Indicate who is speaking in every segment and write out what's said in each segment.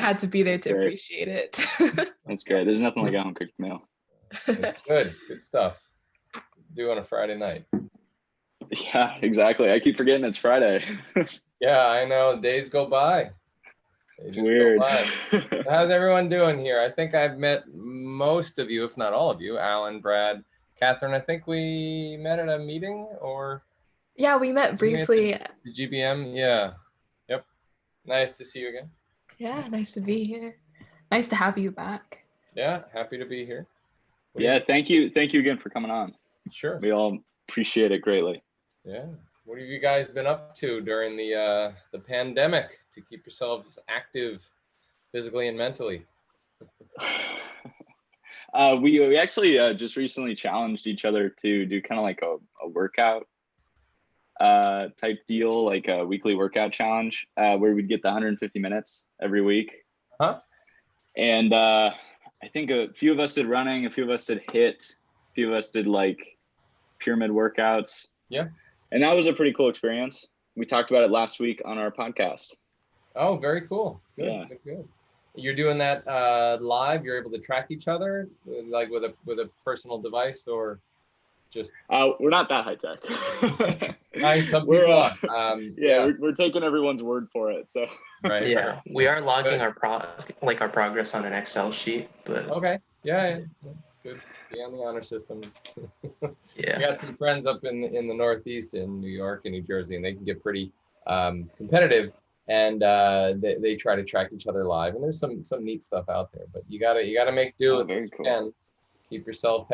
Speaker 1: had to be there
Speaker 2: That's
Speaker 1: to
Speaker 2: great.
Speaker 1: appreciate it.
Speaker 2: That's great. There's nothing like a home cooked meal.
Speaker 3: Good stuff. Do on a Friday night.
Speaker 2: Yeah, exactly. I keep forgetting it's Friday.
Speaker 3: Yeah, I know. Days go by.
Speaker 2: It's weird.
Speaker 3: How's everyone doing here? I think I've met most of you, if not all of you. Alan, Brad, Catherine, I think we met at a meeting or?
Speaker 1: Yeah, we met briefly.
Speaker 3: The GBM, yeah. Yep. Nice to see you again.
Speaker 1: Yeah, nice to be here. Nice to have you back.
Speaker 3: Yeah, happy to be here.
Speaker 2: Yeah, thank you. Thank you again for coming on.
Speaker 3: Sure.
Speaker 2: We all appreciate it greatly.
Speaker 3: Yeah. What have you guys been up to during the pandemic to keep yourselves active physically and mentally?
Speaker 2: We actually just recently challenged each other to do kind of like a workout type deal, like a weekly workout challenge where we'd get the 150 minutes every week.
Speaker 3: Huh?
Speaker 2: And I think a few of us did running, a few of us did HIIT, a few of us did like pyramid workouts.
Speaker 3: Yeah.
Speaker 2: And that was a pretty cool experience. We talked about it last week on our podcast.
Speaker 3: Oh, very cool. Good,
Speaker 2: yeah.
Speaker 3: Good. You're doing that live? You're able to track each other, like with a personal device, or just?
Speaker 2: We're not that high tech.
Speaker 3: Nice. Some people are.
Speaker 2: We're taking everyone's word for it. So.
Speaker 3: Right.
Speaker 4: Yeah, we are logging our progress on an Excel sheet, but.
Speaker 3: Okay. Yeah. Good. Be on the honor system.
Speaker 4: Yeah.
Speaker 3: We got some friends up in the Northeast in New York and New Jersey, and they can get pretty competitive, and they try to track each other live. And there's some neat stuff out there, but you gotta make do with what you can. Keep yourself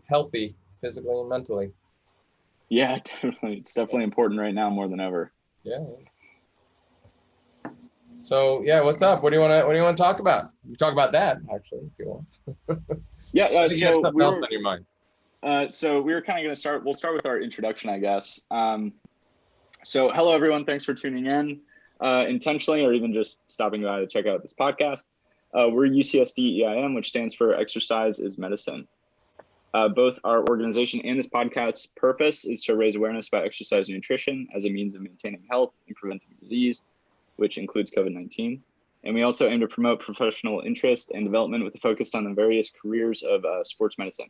Speaker 3: healthy physically and mentally.
Speaker 2: Yeah, definitely. It's definitely important right now more than ever.
Speaker 3: Yeah. So yeah, what's up? What do you want to talk about? You talk about that actually, if you want.
Speaker 2: Yeah.
Speaker 3: So you have something else on your mind.
Speaker 2: So we were kind of going to start. We'll start with our introduction, I guess. So hello, everyone. Thanks for tuning in intentionally or even just stopping by to check out this podcast. We're UCSD EIM, which stands for Exercise is Medicine. Both our organization and this podcast's purpose is to raise awareness about exercise and nutrition as a means of maintaining health and preventing disease, which includes COVID-19. And we also aim to promote professional interest and development with a focus on the various careers of sports medicine.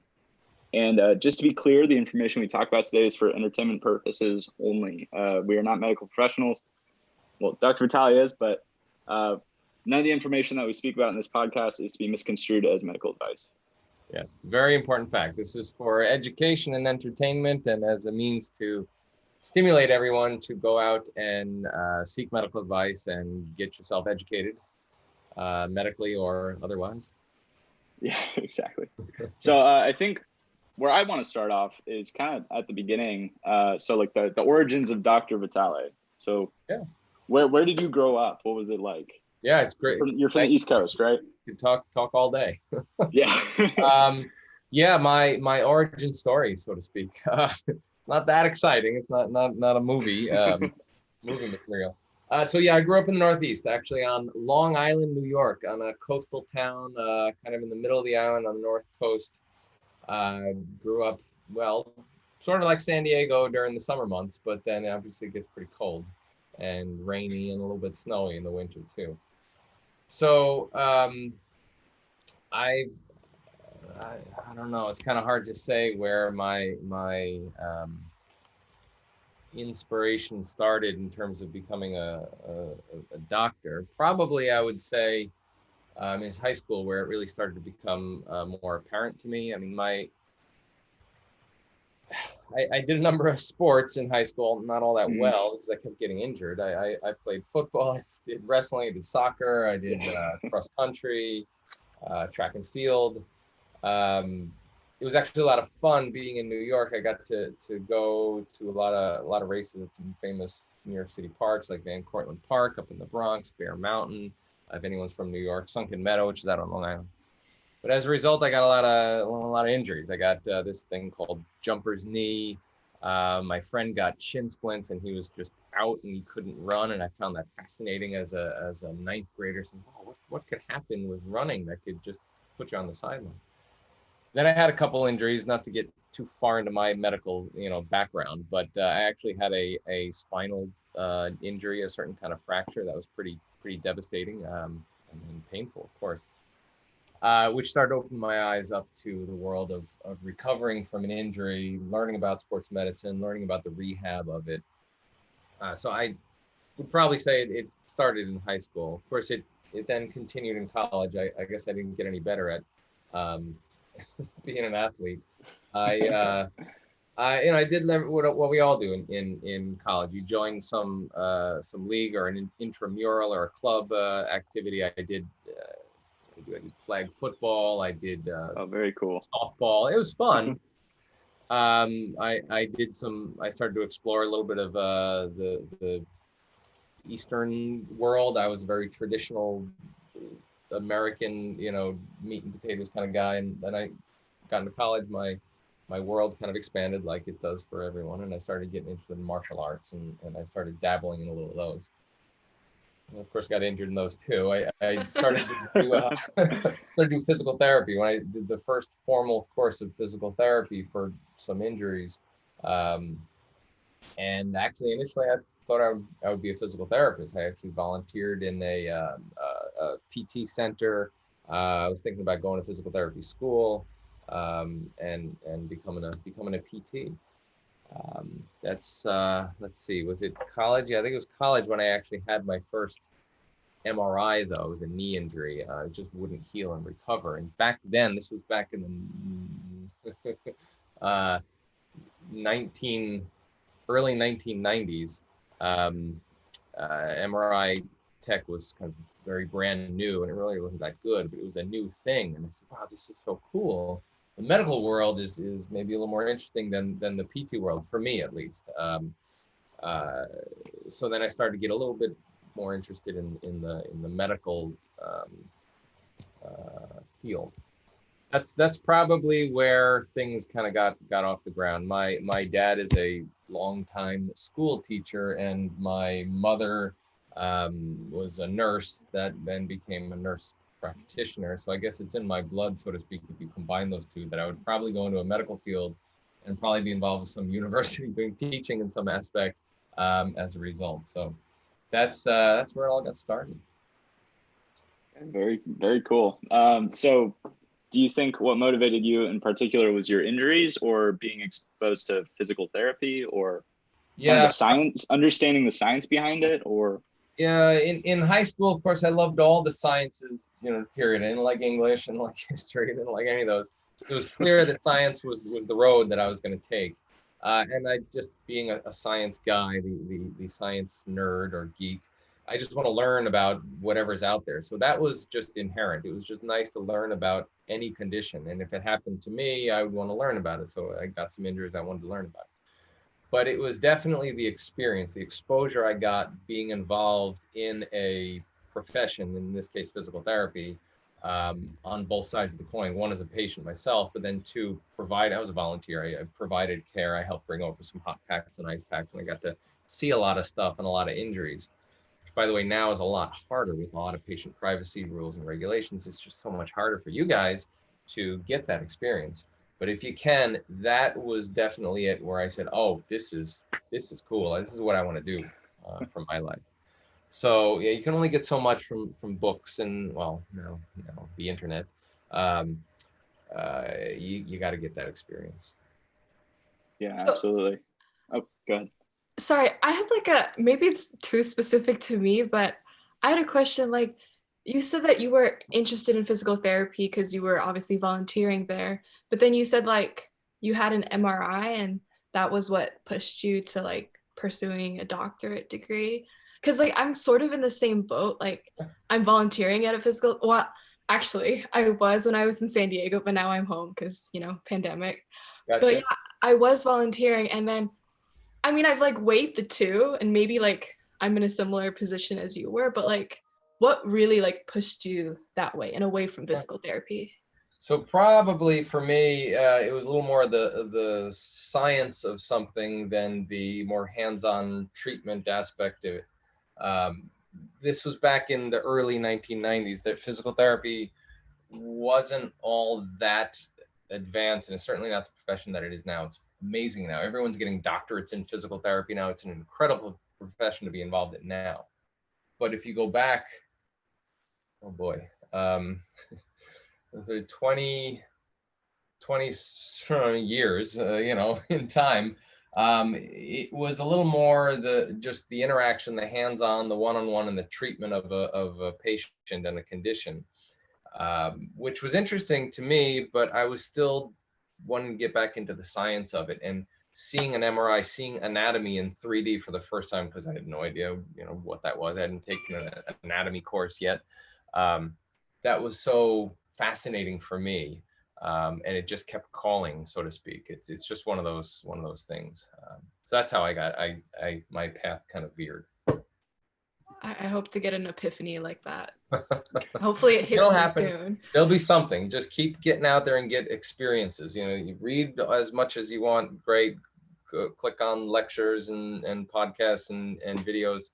Speaker 2: And just to be clear, the information we talk about today is for entertainment purposes only. We are not medical professionals. Well, Dr. Vitale is, but none of the information that we speak about in this podcast is to be misconstrued as medical advice.
Speaker 3: Yes, very important fact. This is for education and entertainment and as a means to stimulate everyone to go out and seek medical advice and get yourself educated medically or otherwise.
Speaker 2: Yeah, exactly. So I think where I want to start off is kind of at the beginning. So like the origins of Dr. Vitale. So yeah, where did you grow up? What was it like?
Speaker 3: Yeah, it's great.
Speaker 2: You're from the East Coast, right?
Speaker 3: You talk all day.
Speaker 2: Yeah.
Speaker 3: Yeah, my origin story, so to speak. Not that exciting. It's not a movie movie material. So yeah, I grew up in the Northeast, actually on Long Island, New York, on a coastal town, kind of in the middle of the island on the north coast. Grew up, well, sort of like San Diego during the summer months, but then obviously it gets pretty cold and rainy and a little bit snowy in the winter too. So I don't know, it's kind of hard to say where my inspiration started in terms of becoming a doctor. Probably I would say is high school, where it really started to become more apparent to me. I mean, I did a number of sports in high school, not all that well because I kept getting injured. I played football, I did wrestling, I did soccer, I did cross country, track and field. It was actually a lot of fun being in New York. I got to go to a lot of races at some famous New York City parks like Van Cortlandt Park up in the Bronx, Bear Mountain. If anyone's from New York, Sunken Meadow, which is out on Long Island. But as a result, I got a lot of injuries. I got this thing called jumper's knee. My friend got shin splints, and he was just out and he couldn't run. And I found that fascinating as a ninth grader. Saying, oh, what could happen with running that could just put you on the sidelines? Then I had a couple injuries, not to get too far into my medical, background, but I actually had a spinal injury, a certain kind of fracture that was pretty devastating. and painful, of course. Which started to open my eyes up to the world of recovering from an injury, learning about sports medicine, learning about the rehab of it. So I would probably say it started in high school. Of course, it then continued in college. I guess I didn't get any better at being an athlete. I did what we all do in college. You join some league or an intramural or a club activity. I did flag football. I did
Speaker 2: Oh, very cool.
Speaker 3: softball. It was fun. I started to explore a little bit of the Eastern world. I was a very traditional American, meat and potatoes kind of guy. And then I got into college. My world kind of expanded like it does for everyone. And I started getting interested in martial arts, and I started dabbling in a little of those. And of course, got injured in those too. I started to do physical therapy when I did the first formal course of physical therapy for some injuries. And actually, initially, I thought I would be a physical therapist. I actually volunteered in a PT center. I was thinking about going to physical therapy school and becoming a PT. Let's see, was it college? Yeah, I think it was college when I actually had my first MRI, though. It was a knee injury. It just wouldn't heal and recover. And back then, this was back in the early 1990s. MRI tech was kind of very brand new, and it really wasn't that good, but it was a new thing. And I said, wow, this is so cool. The medical world is maybe a little more interesting than the PT world, for me at least. So then I started to get a little bit more interested in the medical field. That's probably where things kind of got off the ground. My dad is a longtime school teacher, and my mother was a nurse that then became a nurse practitioner. So I guess it's in my blood, so to speak, if you combine those two, that I would probably go into a medical field and probably be involved with some university doing teaching in some aspect as a result. So that's where it all got started.
Speaker 2: Very, very cool. So do you think what motivated you in particular was your injuries, or being exposed to physical therapy, or kind of the science, understanding the science behind it, or?
Speaker 3: Yeah, in high school, of course, I loved all the sciences, period. I didn't like English and like history, I didn't like any of those. It was clear that science was the road that I was going to take. And I just, being a science guy, the science nerd or geek, I just want to learn about whatever's out there. So that was just inherent. It was just nice to learn about any condition. And if it happened to me, I would want to learn about it. So I got some injuries I wanted to learn about. But it was definitely the experience, the exposure I got being involved in a profession, in this case, physical therapy, on both sides of the coin. One, as a patient myself, but then two, I was a volunteer. I provided care. I helped bring over some hot packs and ice packs, and I got to see a lot of stuff and a lot of injuries, which, by the way, now is a lot harder with a lot of patient privacy rules and regulations. It's just so much harder for you guys to get that experience. But if you can, that was definitely it, where I said, oh, this is cool. This is what I want to do for my life. So yeah, you can only get so much from books and, well, the internet. You got to get that experience.
Speaker 2: Yeah, absolutely. Oh, go ahead.
Speaker 1: Sorry, I had maybe it's too specific to me, but I had a question. Like, you said that you were interested in physical therapy because you were obviously volunteering there, but then you said you had an MRI and that was what pushed you to pursuing a doctorate degree. Because I'm sort of in the same boat. I'm volunteering at a physical, well, actually I was when I was in San Diego, but now I'm home because, pandemic.
Speaker 3: Gotcha.
Speaker 1: But yeah, I was volunteering, and then, I've weighed the two, and maybe I'm in a similar position as you were, but what really pushed you that way and away from physical therapy?
Speaker 3: So probably for me, it was a little more the science of something than the more hands-on treatment aspect of it. This was back in the early 1990s, that physical therapy wasn't all that advanced, and it's certainly not the profession that it is now. It's amazing now. Everyone's getting doctorates in physical therapy now. It's an incredible profession to be involved in now. But if you go back Oh boy. So 20 years, in time. It was a little more just the interaction, the hands-on, the one-on-one, and the treatment of a patient and a condition, which was interesting to me, but I was still wanting to get back into the science of it and seeing an MRI, seeing anatomy in 3D for the first time, because I had no idea, what that was. I hadn't taken an anatomy course yet. That was so fascinating for me. And it just kept calling, so to speak. It's just one of those things. So that's how my path kind of veered.
Speaker 1: I hope to get an epiphany like that. Hopefully it hits
Speaker 3: It'll
Speaker 1: me
Speaker 3: happen.
Speaker 1: soon.
Speaker 3: There'll be something. Just keep getting out there and get experiences. You read as much as you want. Great. Click on lectures and podcasts and videos,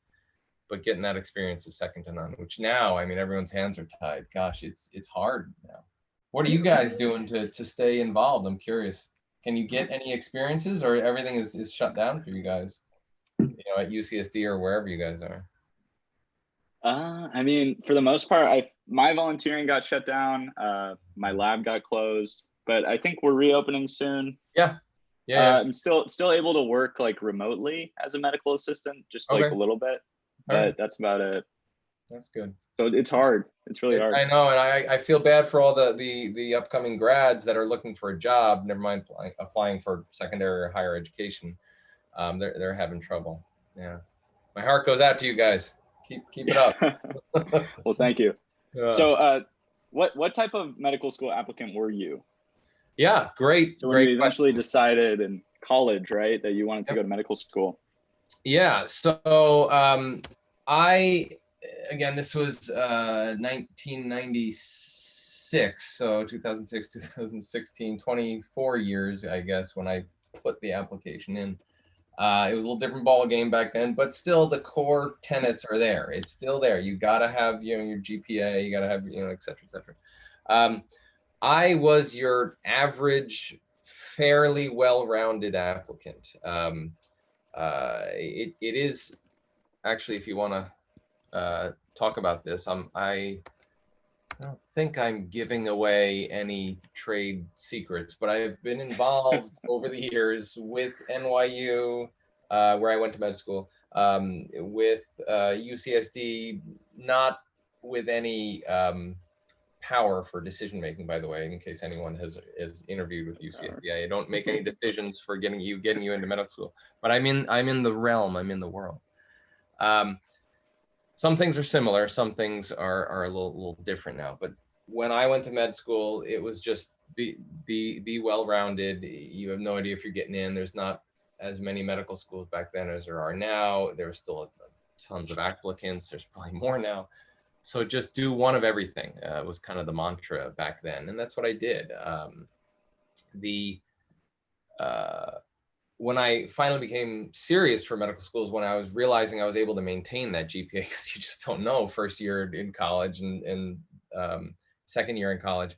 Speaker 3: but getting that experience is second to none. Which now, I mean, everyone's hands are tied. Gosh, it's hard now. What are you guys doing to stay involved? I'm curious. Can you get any experiences, or everything is shut down for you guys, at UCSD or wherever you guys are?
Speaker 2: I mean, for the most part, my volunteering got shut down. My lab got closed, but I think we're reopening soon.
Speaker 3: Yeah.
Speaker 2: I'm still able to work like remotely as a medical assistant, just like a little bit, but that's about it.
Speaker 3: That's good.
Speaker 2: So it's hard. It's really hard.
Speaker 3: I know, and I feel bad for all the upcoming grads that are looking for a job. Never mind applying for secondary or higher education. They're having trouble. Yeah, my heart goes out to you guys. Keep it up.
Speaker 2: Well, thank you. So, what type of medical school applicant were you?
Speaker 3: Yeah, great.
Speaker 2: So when you eventually decided in college, right, that you wanted to go to medical school?
Speaker 3: Yeah. So again, this was 1996, so 2006, 2016, 24 years, I guess, when I put the application in. It was a little different ball game back then, but still the core tenets are there. It's still there. You got to have, your GPA, you got to have, et cetera, et cetera. I was your average, fairly well-rounded applicant. It is actually, if you want to talk about this, I don't think I'm giving away any trade secrets, but I've been involved over the years with NYU, where I went to med school, with UCSD, not with any power for decision making, by the way, in case anyone has interviewed with UCSD. I don't make any decisions for getting you into medical school, but I'm in the realm, I'm in the world. Some things are similar, some things are a little different now. But when I went to med school, it was just be well-rounded. You have no idea if you're getting in. There's not as many medical schools back then as there are now. There's still tons of applicants. There's probably more now. So just do one of everything was kind of the mantra back then. And that's what I did. When I finally became serious for medical schools, when I was realizing I was able to maintain that GPA, because you just don't know first year in college and second year in college.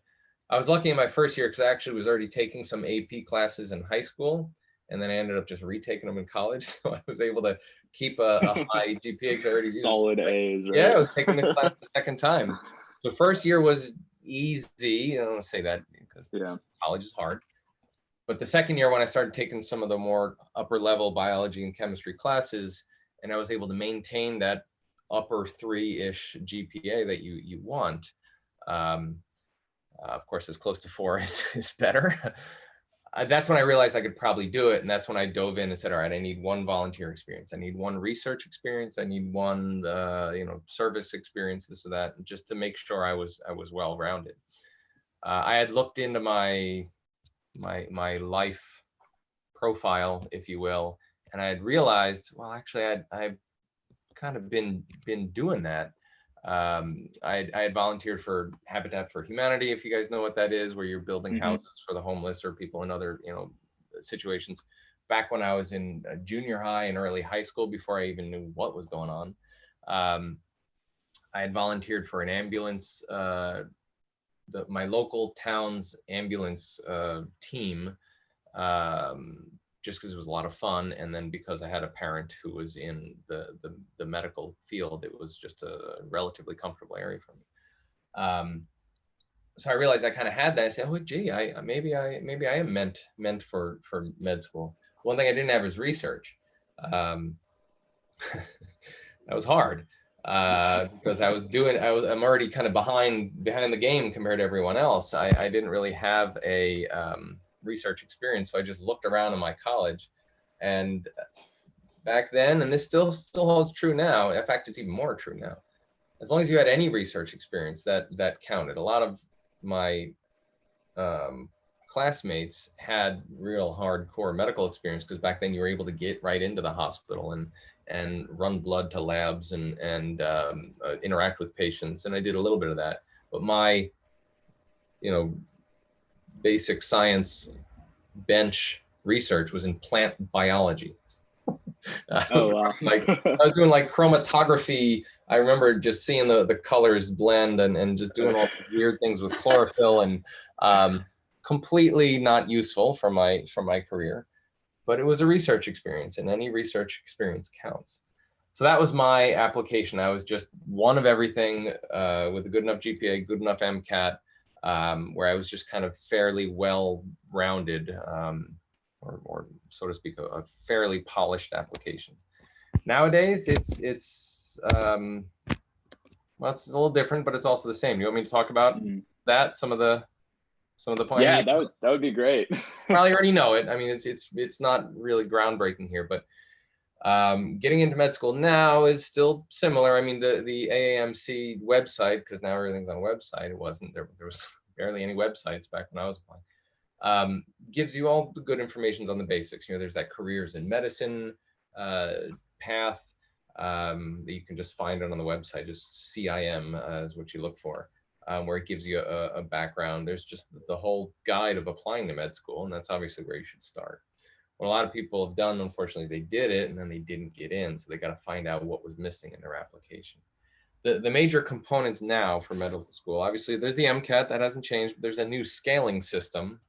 Speaker 3: I was lucky in my first year because I actually was already taking some AP classes in high school, and then I ended up just retaking them in college. So I was able to keep a high GPA. Already
Speaker 2: solid A's, right?
Speaker 3: Yeah, I was taking the class the second time. So first year was easy. I don't want to say that because college is hard. But the second year, when I started taking some of the more upper level biology and chemistry classes, and I was able to maintain that upper 3-ish GPA that you want, of course, as close to 4 is better. That's when I realized I could probably do it. And that's when I dove in and said, all right, I need one volunteer experience. I need one research experience. I need one, service experience, this or that, just to make sure I was well-rounded. I had looked into my life profile, if you will, and I had realized, well, actually, I've kind of been doing that. I had volunteered for Habitat for Humanity, if you guys know what that is, where you're building houses for the homeless or people in other situations. Back when I was in junior high and early high school, before I even knew what was going on, I had volunteered for an ambulance. My local town's ambulance team, just because it was a lot of fun, and then because I had a parent who was in the medical field, it was just a relatively comfortable area for me. So I realized I kind of had that. I said, oh, gee, maybe I am meant for med school. One thing I didn't have was research. That was hard because I'm already kind of behind the game compared to everyone else. I didn't really have a research experience, so I just looked around in my college, and back then, and this still holds true now. In fact, it's even more true now. As long as you had any research experience, that counted. A lot of my classmates had real hardcore medical experience because back then you were able to get right into the hospital and run blood to labs and interact with patients. And I did a little bit of that, but my, basic science bench research was in plant biology.
Speaker 2: Oh, wow.
Speaker 3: I was doing like chromatography. I remember just seeing the colors blend and just doing all these weird things with chlorophyll, and completely not useful for my career, but it was a research experience, and any research experience counts. So that was my application. I was just one of everything with a good enough GPA, good enough MCAT, where I was just kind of fairly well-rounded, or so to speak, a fairly polished application. Nowadays, it's well, it's a little different, but it's also the same. You want me to talk about that? Some of the points.
Speaker 2: Yeah, that would be great.
Speaker 3: Probably already know it. I mean, it's not really groundbreaking here, but getting into med school now is still similar. I mean, the AAMC website, because now everything's on a website. It wasn't there. There was barely any websites back when I was applying. Gives you all the good information on the basics. There's that careers in medicine path that you can just find it on the website. Just CIM is what you look for, where it gives you a background. There's just the whole guide of applying to med school, and that's obviously where you should start. What a lot of people have done, unfortunately, they did it and then they didn't get in, so they got to find out what was missing in their application. The major components now for medical school, obviously, there's the MCAT, that hasn't changed, but there's a new scaling system.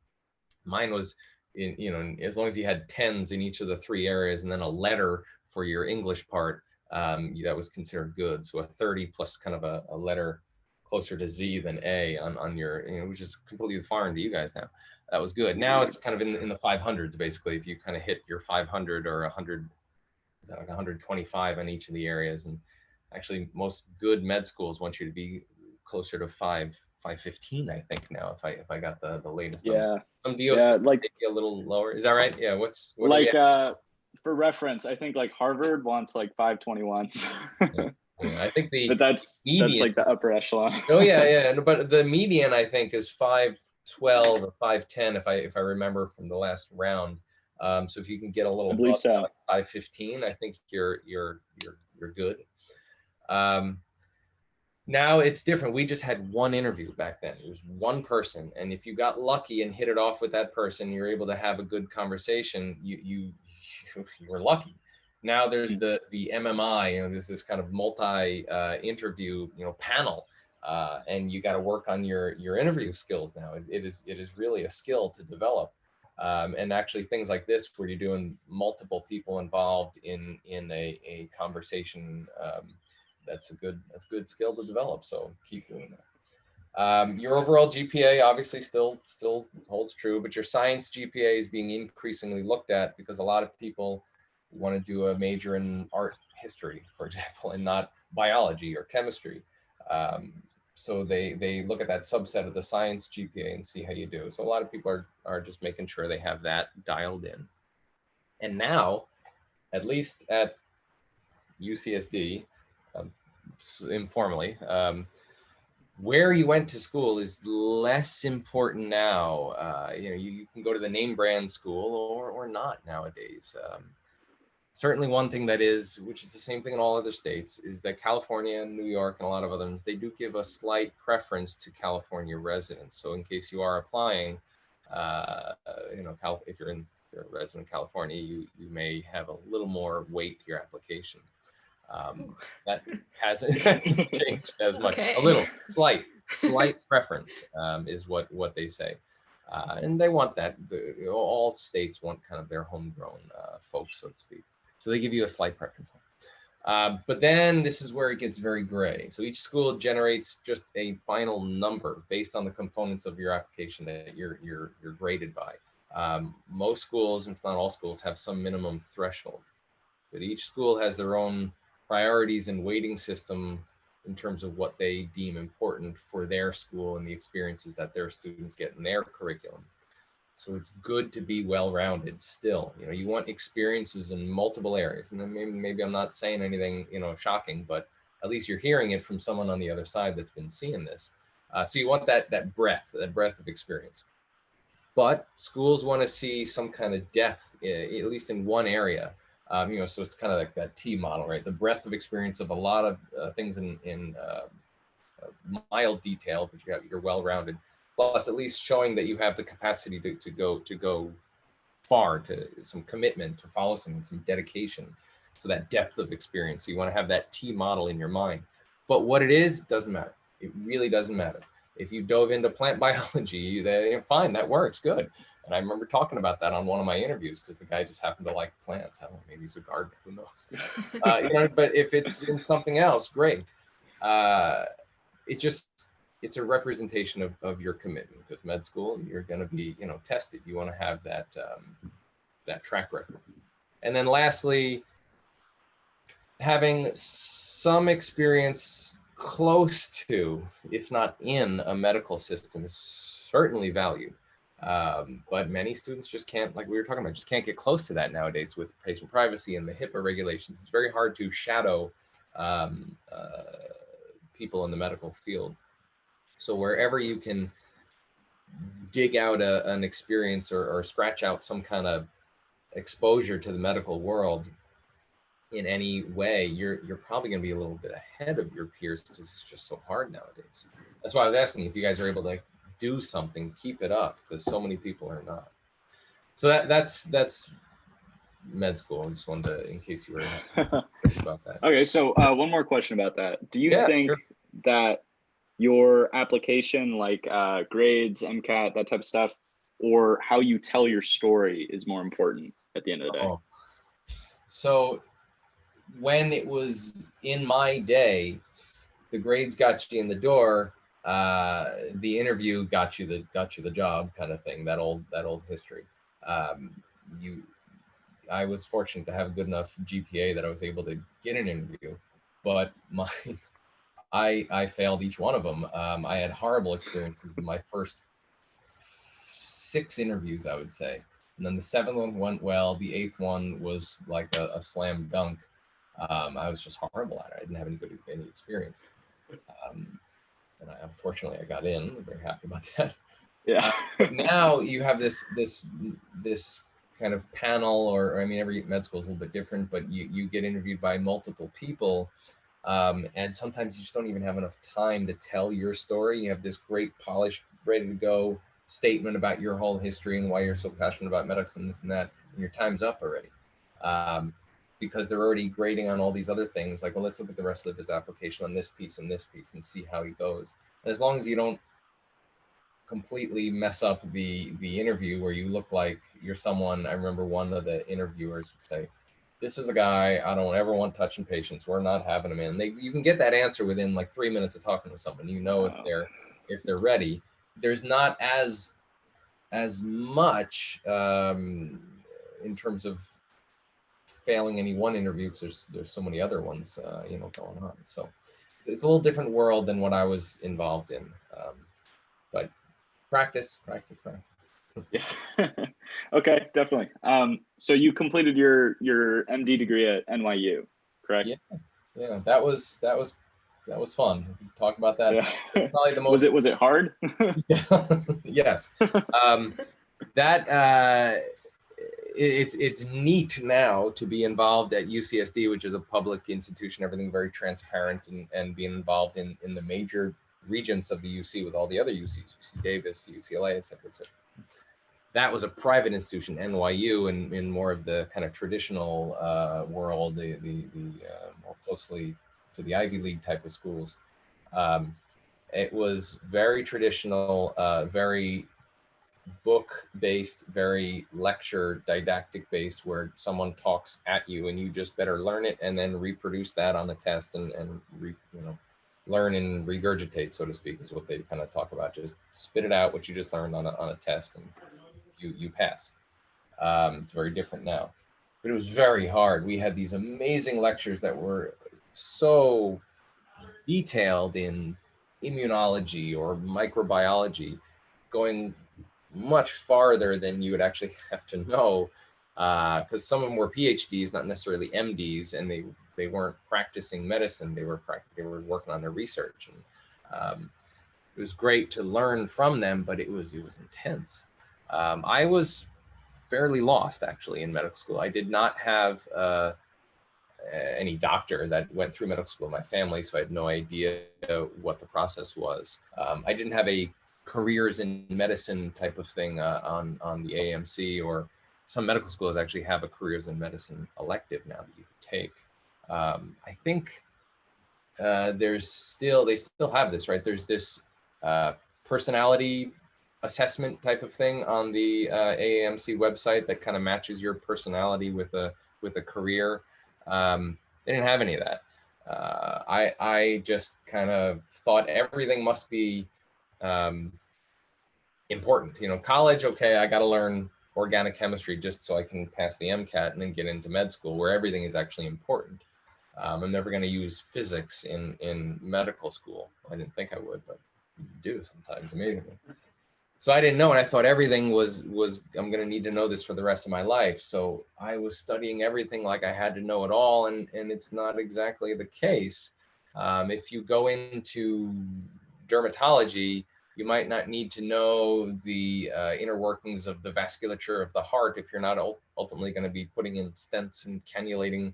Speaker 3: Mine was, as long as you had 10s in each of the 3 areas and then a letter for your English part, that was considered good. So a 30 plus kind of a letter closer to Z than A on your, which is completely foreign to you guys now. That was good. Now it's kind of in the 500s, basically. If you kind of hit your 500 or 100, is that like 125 in each of the areas. And actually most good med schools want you to be closer to 515, I think now, if I got the latest.
Speaker 2: Yeah.
Speaker 3: Some DOs like a little lower. Is that right? Yeah. What
Speaker 2: like for reference, I think like Harvard wants like 521.
Speaker 3: Yeah, I think
Speaker 2: but that's like the upper echelon.
Speaker 3: Oh yeah. But the median, I think, is 512 or 510 if I remember from the last round. So if you can get a little above
Speaker 2: so.
Speaker 3: like 515, I think you're good. Now it's different. We just had one interview back then. It was one person, and if you got lucky and hit it off with that person, you're able to have a good conversation. You were lucky. Now there's the MMI. There's this kind of multi interview panel, and you got to work on your interview skills now. It is really a skill to develop, and actually things like this where you're doing multiple people involved in a conversation. That's a good skill to develop. So keep doing that. Your overall GPA obviously still holds true, but your science GPA is being increasingly looked at because a lot of people want to do a major in art history, for example, and not biology or chemistry. So they look at that subset of the science GPA and see how you do. So a lot of people are just making sure they have that dialed in. And now, at least at UCSD, informally, where you went to school is less important now. You can go to the name brand school or not nowadays. Certainly one thing that is, which is the same thing in all other states, is that California and New York and a lot of others, they do give a slight preference to California residents. So in case you are applying, if you're a resident of California, you may have a little more weight to your application. That hasn't changed as much. Okay. A little slight preference is what they say, and they want that. All states want kind of their homegrown folks, so to speak. So they give you a slight preference. But then this is where it gets very gray. So each school generates just a final number based on the components of your application that you're graded by. Most schools, if not all schools, have some minimum threshold, but each school has their own priorities and weighting system in terms of what they deem important for their school and the experiences that their students get in their curriculum. So it's good to be well-rounded still. You know, you want experiences in multiple areas. And then maybe I'm not saying anything, you know, shocking, but at least you're hearing it from someone on the other side that's been seeing this. So you want that breadth of experience. But schools want to see some kind of depth, at least in one area. You know, so it's kind of like that T model, right? The breadth of experience of a lot of things in mild detail, but you're well-rounded. Plus, at least showing that you have the capacity to go far, to some commitment, to follow some dedication. So that depth of experience. So you want to have that T model in your mind. But what it is doesn't matter. It really doesn't matter. If you dove into plant biology, fine, that works, good. And I remember talking about that on one of my interviews because the guy just happened to like plants. I don't know, maybe he's a gardener, who knows? You know, but if it's in something else, great. It's a representation of your commitment, because med school, you're going to be, you know, tested. You want to have that that track record. And then lastly, having some experience close to, if not in, a medical system is certainly valued. But many students just can't, like we were talking about, just can't get close to that nowadays with patient privacy and the HIPAA regulations. It's very hard to shadow people in the medical field. So wherever you can dig out an experience or scratch out some kind of exposure to the medical world in any way, you're probably going to be a little bit ahead of your peers, because it's just so hard nowadays. That's why I was asking if you guys are able to do something, keep it up, because so many people are not. So that's med school. I just wanted to, in case you were about that.
Speaker 2: Okay, so one more question about that. Do you think
Speaker 3: sure.
Speaker 2: that your application, like grades, MCAT, that type of stuff, or how you tell your story is more important at the end of the day?
Speaker 3: Oh. So when it was in my day, the grades got you in the door, the interview got you the job, kind of thing. That old history. I was fortunate to have a good enough GPA that I was able to get an interview, but I failed each one of them. I had horrible experiences in my first 6 interviews, I would say. And then the 7th one went well. The 8th one was like a slam dunk. I was just horrible at it. I didn't have any experience. And unfortunately, I got in. I'm very happy about that.
Speaker 2: Yeah.
Speaker 3: But now you have this kind of panel, or I mean, every med school is a little bit different, but you get interviewed by multiple people. And sometimes you just don't even have enough time to tell your story. You have this great, polished, ready to go statement about your whole history and why you're so passionate about medicine, this and that, and your time's up already. Because they're already grading on all these other things. Like, well, let's look at the rest of his application on this piece and this piece and see how he goes. And as long as you don't completely mess up the interview where you look like you're someone, I remember one of the interviewers would say, this is a guy I don't ever want touching patients. We're not having him in. You can get that answer within like 3 minutes of talking with someone. You know, if they're ready. There's not as much in terms of failing any one interview, because there's so many other ones you know, going on. So it's a little different world than what I was involved in. But practice.
Speaker 2: Yeah. Okay, definitely. So you completed your MD degree at NYU, correct?
Speaker 3: Yeah. That was fun. Talk about that.
Speaker 2: Yeah.
Speaker 3: Probably the most.
Speaker 2: Was it hard?
Speaker 3: Yes. It's neat now to be involved at UCSD, which is a public institution, everything very transparent, and being involved in the major regents of the UC with all the other UCs, UC Davis, UCLA, et cetera, et cetera. That was a private institution, NYU, in more of the kind of traditional world, the more closely to the Ivy League type of schools. It was very traditional, very book-based, very lecture didactic-based, where someone talks at you and you just better learn it and then reproduce that on the test and learn and regurgitate, so to speak, is what they kind of talk about. Just spit it out, what you just learned on a test, and you pass. It's very different now, but it was very hard. We had these amazing lectures that were so detailed in immunology or microbiology, going much farther than you would actually have to know, because some of them were PhDs, not necessarily MDs, and they weren't practicing medicine. They were working on their research, and it was great to learn from them, but it was intense. I was fairly lost actually in medical school. I did not have any doctor that went through medical school in my family, so I had no idea what the process was. I didn't have a careers in medicine type of thing on the AMC, or some medical schools actually have a careers in medicine elective now that you can take. I think they still have this, right? There's this personality assessment type of thing on the AAMC website that kind of matches your personality with a career. They didn't have any of that. I just kind of thought everything must be important. You know, college, okay, I got to learn organic chemistry just so I can pass the MCAT and then get into med school, where everything is actually important. I'm never going to use physics in medical school. I didn't think I would, but you do sometimes, amazingly. So I didn't know, and I thought everything was I'm going to need to know this for the rest of my life. So I was studying everything like I had to know it all, and it's not exactly the case. If you go into dermatology, you might not need to know the inner workings of the vasculature of the heart if you're not ultimately going to be putting in stents and cannulating,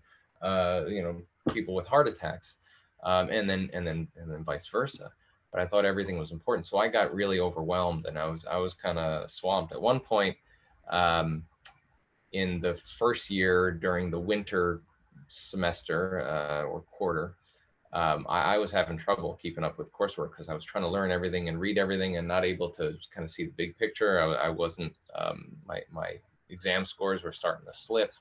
Speaker 3: people with heart attacks, and then vice versa. But I thought everything was important, so I got really overwhelmed, and I was kind of swamped at one point. In the first year during the winter semester or quarter, I was having trouble keeping up with coursework because I was trying to learn everything and read everything and not able to kind of see the big picture. I wasn't, my exam scores were starting to slip.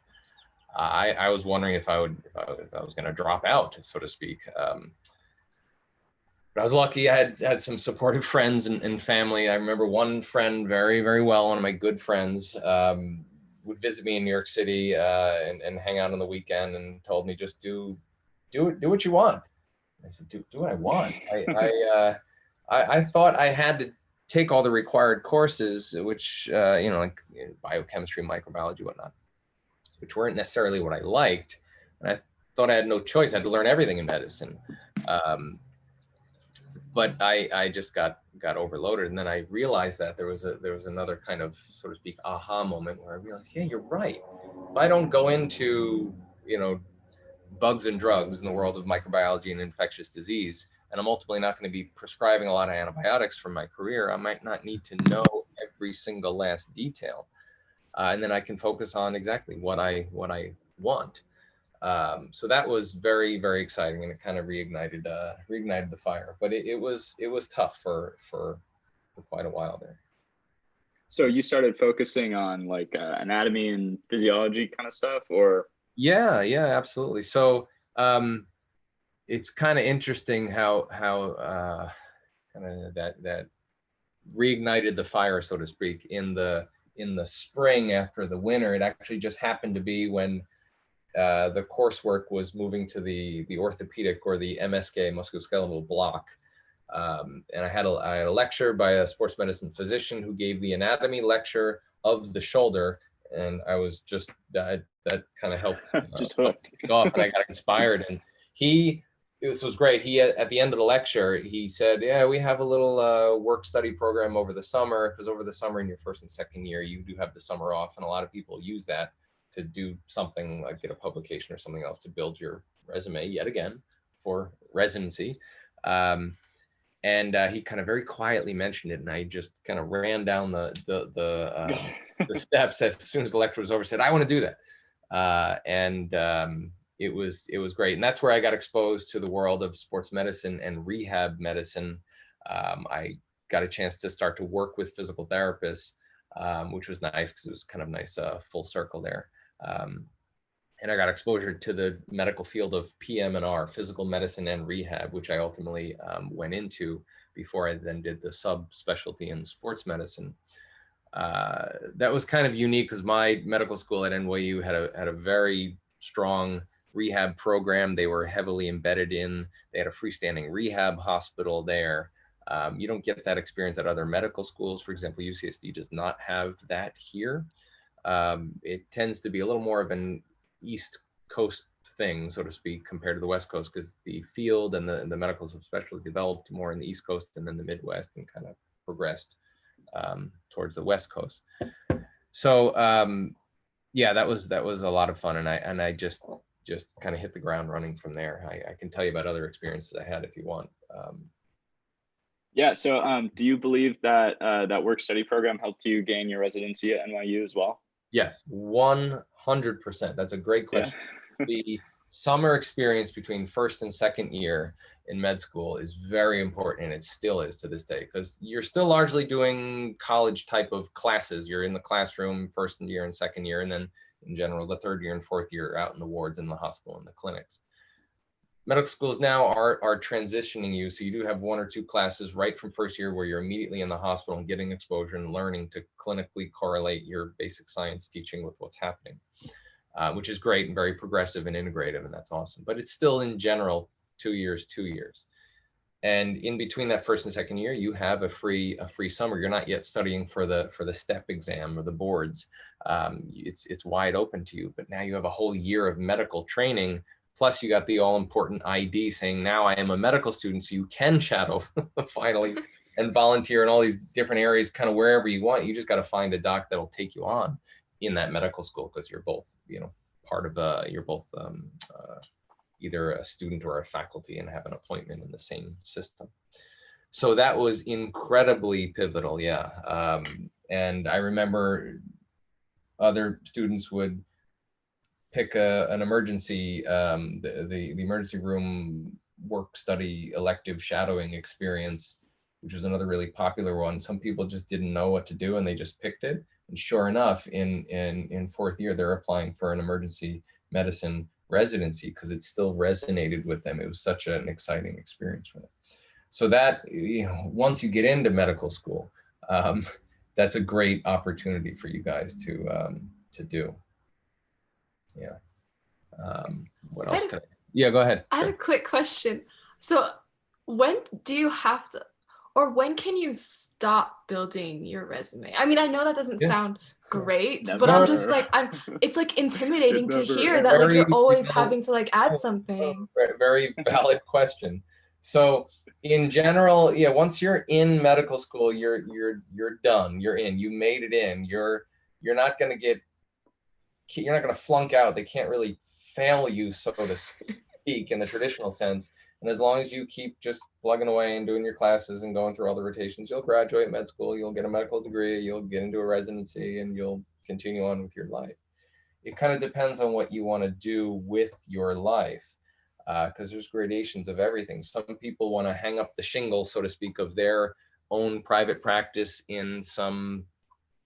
Speaker 3: I was wondering if I was going to drop out, so to speak. But I was lucky. I had some supportive friends and family. I remember one friend very, very well, one of my good friends, would visit me in New York City and hang out on the weekend, and told me, just do what you want. I said, do what I want. I thought I had to take all the required courses, which, like biochemistry, microbiology, whatnot, which weren't necessarily what I liked. And I thought I had no choice. I had to learn everything in medicine. But I just got overloaded, and then I realized that there was another kind of, so to speak, aha moment where I realized, yeah, you're right. If I don't go into bugs and drugs in the world of microbiology and infectious disease, and I'm ultimately not going to be prescribing a lot of antibiotics for my career, I might not need to know every single last detail, and then I can focus on exactly what I want. So that was very, very exciting, and it kind of reignited the fire. But it was tough for quite a while there.
Speaker 2: So you started focusing on like anatomy and physiology kind of stuff, or?
Speaker 3: Yeah, absolutely. So it's kind of interesting how kind of that reignited the fire, so to speak, in the spring after the winter. It actually just happened to be when the coursework was moving to the orthopedic, or the MSK, musculoskeletal block. And I had a lecture by a sports medicine physician who gave the anatomy lecture of the shoulder. And I was just, that kind of helped
Speaker 2: just hooked
Speaker 3: off, and I got inspired. And this was great. He, at the end of the lecture, he said, yeah, we have a little work study program over the summer, because over the summer in your first and second year, you do have the summer off. And a lot of people use that to do something like get a publication or something else to build your resume yet again for residency. And he kind of very quietly mentioned it, and I just kind of ran down the steps as soon as the lecture was over, said, I want to do that. It was great. And that's where I got exposed to the world of sports medicine and rehab medicine. I got a chance to start to work with physical therapists. which was nice because it was kind of nice full circle there. And I got exposure to the medical field of PM&R, physical medicine and rehab, which I ultimately went into before I then did the subspecialty in sports medicine. That was kind of unique because my medical school at NYU had a very strong rehab program. They were heavily embedded in, they had a freestanding rehab hospital there. You don't get that experience at other medical schools. For example, UCSD does not have that here. It tends to be a little more of an East Coast thing, so to speak, compared to the West Coast, because the field and the medical subspecialty developed more in the East Coast and then the Midwest and kind of progressed towards the West Coast. So yeah, that was a lot of fun, and I just kind of hit the ground running from there. I can tell you about other experiences I had if you want.
Speaker 2: Yeah. So do you believe that that work study program helped you gain your residency at NYU as well?
Speaker 3: Yes, 100%. That's a great question.
Speaker 2: Yeah.
Speaker 3: The summer experience between first and second year in med school is very important, and it still is to this day, because you're still largely doing college type of classes. You're in the classroom first year and second year, and then in general, the third year and fourth year out in the wards, in the hospital, in the clinics. Medical schools now are transitioning you. So you do have one or two classes right from first year where you're immediately in the hospital and getting exposure and learning to clinically correlate your basic science teaching with what's happening, which is great and very progressive and integrative, and that's awesome. But it's still in general 2 years. And in between that first and second year, you have a free summer. You're not yet studying for the STEP exam or the boards. It's wide open to you, but now you have a whole year of medical training. Plus you got the all important ID saying, now I am a medical student, so you can shadow finally and volunteer in all these different areas, kind of wherever you want. You just got to find a doc that'll take you on in that medical school, because you're both, part of you're both either a student or a faculty and have an appointment in the same system. So that was incredibly pivotal. Yeah. And I remember other students would pick an emergency, the emergency room work study elective shadowing experience, which was another really popular one. Some people just didn't know what to do and they just picked it. And sure enough, in fourth year, they're applying for an emergency medicine residency because it still resonated with them. It was such an exciting experience for them. So that, once you get into medical school, that's a great opportunity for you guys to do. Yeah. What else can I? Yeah, go ahead.
Speaker 1: I had a quick question. So when do you have to, or when can you stop building your resume? I mean, I know that doesn't sound great, but I'm just like, it's like intimidating to hear that like you're always having to like add something.
Speaker 3: Very valid question. So in general, yeah, once you're in medical school, you're done. You're in. You made it in. You're not going to flunk out. They can't really fail you, so to speak, in the traditional sense. And as long as you keep just plugging away and doing your classes and going through all the rotations, you'll graduate med school, you'll get a medical degree, you'll get into a residency, and you'll continue on with your life. It kind of depends on what you want to do with your life, because there's gradations of everything. Some people want to hang up the shingle, so to speak, of their own private practice in some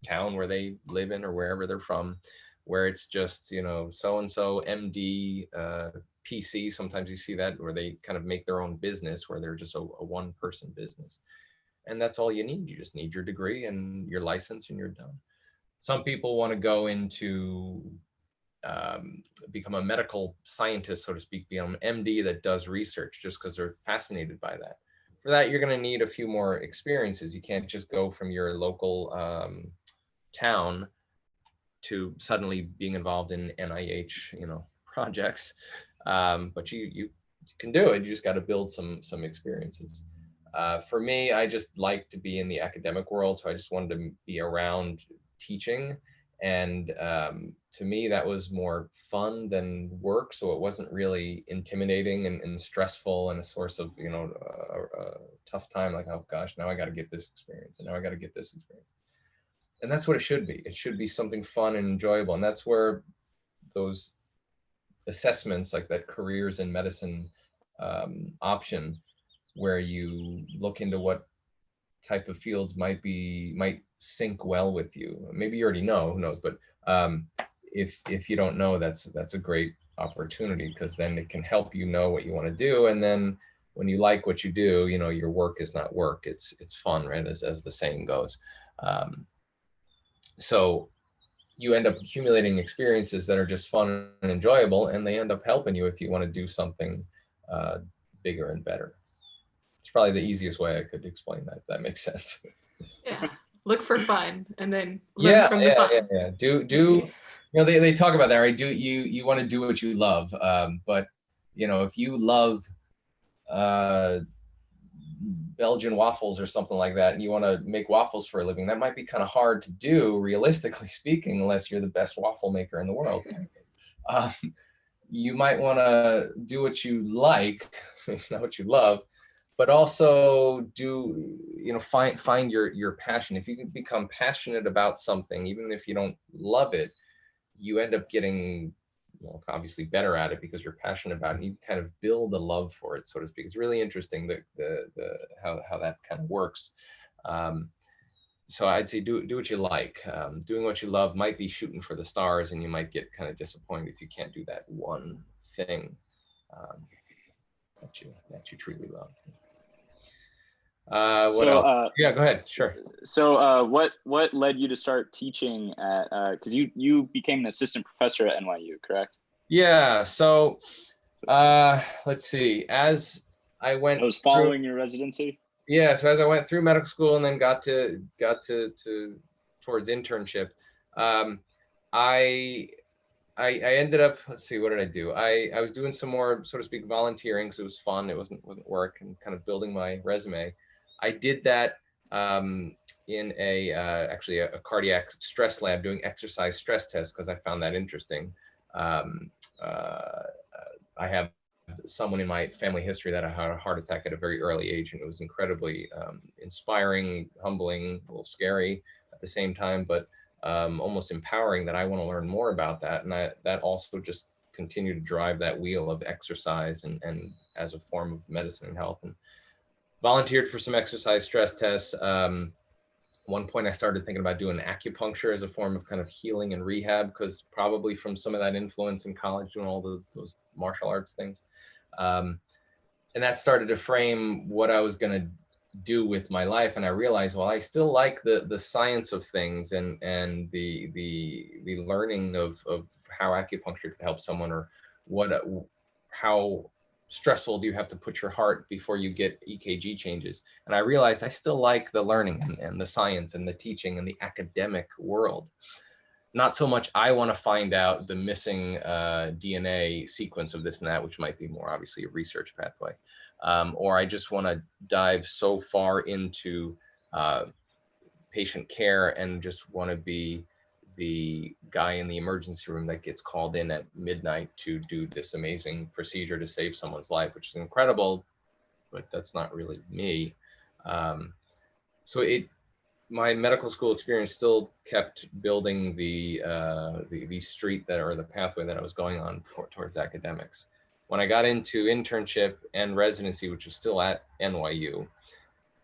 Speaker 3: town where they live in or wherever they're from, where it's just, so-and-so MD, PC. Sometimes you see that where they kind of make their own business, where they're just a one-person business. And that's all you need. You just need your degree and your license and you're done. Some people want to go into, become a medical scientist, so to speak, be an MD that does research just because they're fascinated by that. For that, you're going to need a few more experiences. You can't just go from your local town to suddenly being involved in NIH, projects. But you can do it. You just got to build some experiences. For me, I just like to be in the academic world. So I just wanted to be around teaching. And to me, that was more fun than work. So it wasn't really intimidating and stressful and a source of, a tough time. Like, oh gosh, now I got to get this experience and now I got to get this experience. And that's what it should be. It should be something fun and enjoyable. And that's where those assessments, like that careers in medicine option, where you look into what type of fields might sync well with you. Maybe you already know, who knows, but if you don't know, that's a great opportunity, because then it can help you know what you want to do. And then when you like what you do, you know, your work is not work, it's fun, right? As the saying goes. So you end up accumulating experiences that are just fun and enjoyable, and they end up helping you if you want to do something bigger and better. It's probably the easiest way I could explain that, if that makes sense.
Speaker 1: Yeah. Look for fun and then learn from the fun.
Speaker 3: Yeah. Do you know, they talk about that, right? You want to do what you love, but you know, if you love Belgian waffles or something like that, and you want to make waffles for a living, that might be kind of hard to do, realistically speaking, unless you're the best waffle maker in the world. You might want to do what you like, not what you love, but also do, you know, find your passion. If you can become passionate about something, even if you don't love it, you end up getting, well, obviously better at it because you're passionate about it, and you kind of build a love for it, so to speak. It's really interesting how that kind of works. So I'd say do what you like. Doing what you love might be shooting for the stars, and you might get kind of disappointed if you can't do that one thing that you truly love. What else? Yeah, go ahead. Sure.
Speaker 2: So what led you to start teaching at, because you became an assistant professor at NYU, correct?
Speaker 3: Yeah. So let's see. As I went,
Speaker 2: I was following your residency.
Speaker 3: Yeah. So as I went through medical school and then got to towards internship, I ended up, let's see, what did I do? I was doing some more, so to speak, volunteering, because it was fun. It wasn't work, and kind of building my resume. I did that in actually a cardiac stress lab, doing exercise stress tests, because I found that interesting. I have someone in my family history that had a heart attack at a very early age, and it was incredibly inspiring, humbling, a little scary at the same time, but almost empowering, that I want to learn more about that. And that also just continued to drive that wheel of exercise and as a form of medicine and health. And volunteered for some exercise stress tests. One point I started thinking about doing acupuncture as a form of kind of healing and rehab, because probably from some of that influence in college, doing all those martial arts things. And that started to frame what I was going to do with my life. And I realized, well, I still like the science of things and the learning of how acupuncture could help someone, or how stressful do you have to put your heart before you get EKG changes. And I realized I still like the learning and the science and the teaching and the academic world. Not so much I want to find out the missing DNA sequence of this and that, which might be more obviously a research pathway. Or I just want to dive so far into patient care and just want to be the guy in the emergency room that gets called in at midnight to do this amazing procedure to save someone's life, which is incredible, but that's not really me. So my medical school experience still kept building the street or the pathway that I was going on towards academics. When I got into internship and residency, which was still at NYU,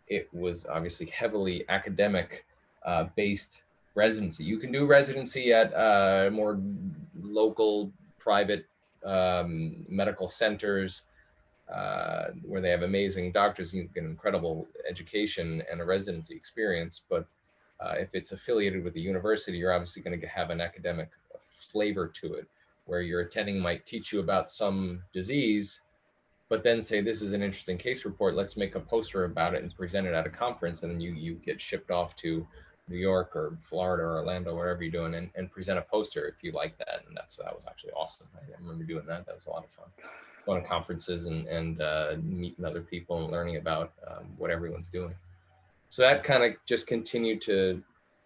Speaker 3: it was obviously heavily academic based residency. You can do residency at more local private medical centers where they have amazing doctors. You get incredible education and a residency experience. But if it's affiliated with a university, you're obviously going to have an academic flavor to it, where your attending might teach you about some disease, but then say, this is an interesting case report, let's make a poster about it and present it at a conference. And then you get shipped off to New York or Florida or Orlando, wherever you're doing, and present a poster if you like that. And that was actually awesome. I remember doing that. That was a lot of fun. Going to conferences and meeting other people and learning about what everyone's doing. So that kind of just continued to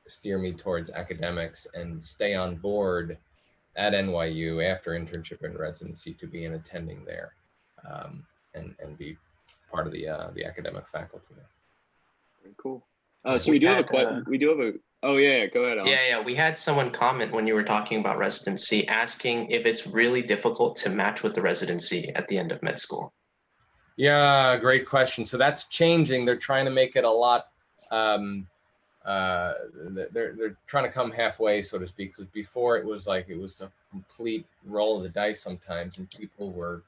Speaker 3: steer me towards academics and stay on board at NYU after internship and residency to be an attending there, and be part of the academic faculty there.
Speaker 2: Very cool. So we do have a oh yeah, go ahead, Alan.
Speaker 4: Yeah, we had someone comment when you were talking about residency, asking if it's really difficult to match with the residency at the end of med school.
Speaker 3: Yeah, great question. So that's changing. They're trying to make it a lot They're trying to come halfway, so to speak, because before it was like it was a complete roll of the dice sometimes, and people were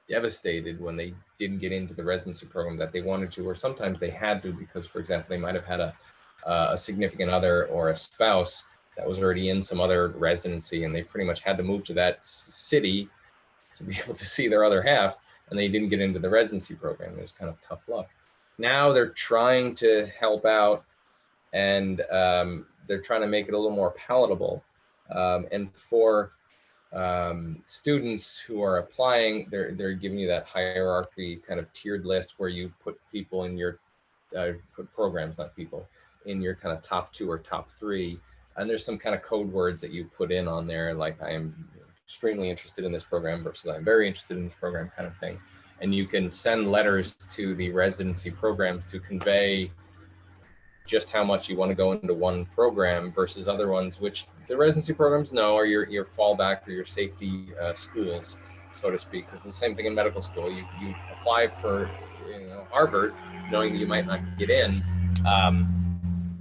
Speaker 3: devastated when they didn't get into the residency program that they wanted to, or sometimes they had to because, for example, they might have had a significant other or a spouse that was already in some other residency, and they pretty much had to move to that city to be able to see their other half, and they didn't get into the residency program. It was kind of tough luck. Now they're trying to help out, and they're trying to make it a little more palatable. And for students who are applying, they're giving you that hierarchy kind of tiered list where you put people in your put programs, not people, in your kind of top 2 or top 3. And there's some kind of code words that you put in on there, like I am extremely interested in this program versus I'm very interested in this program kind of thing. And you can send letters to the residency programs to convey just how much you want to go into one program versus other ones, which the residency programs know are your fallback or your safety schools, so to speak. Because it's the same thing in medical school. You apply for Harvard, knowing that you might not get in,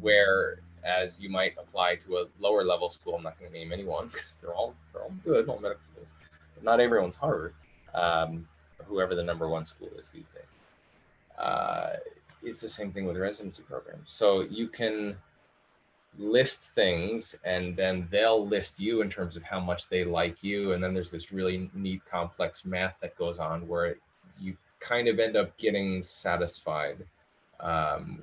Speaker 3: whereas you might apply to a lower level school. I'm not going to name anyone because they're all good, all medical schools. But not everyone's Harvard, whoever the #1 school is these days. It's the same thing with residency programs. So you can list things and then they'll list you in terms of how much they like you. And then there's this really neat complex math that goes on where you kind of end up getting satisfied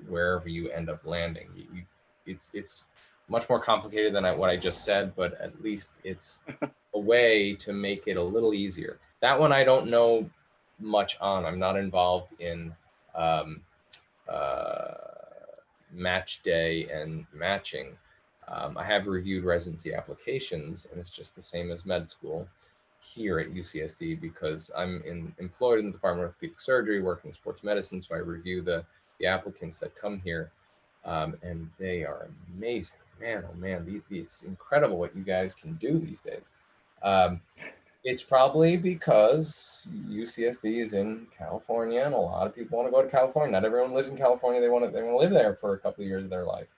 Speaker 3: wherever you end up landing. It's much more complicated than what I just said, but at least it's a way to make it a little easier. That one I don't know much on. I'm not involved in match day and matching. I have reviewed residency applications, and it's just the same as med school here at UCSD because I'm employed in the Department of Orthopedic Surgery, working in sports medicine, so I review the applicants that come here, and they are amazing. Man, oh man, it's incredible what you guys can do these days. It's probably because UCSD is in California, and a lot of people want to go to California. Not everyone lives in California. They want to live there for a couple of years of their life.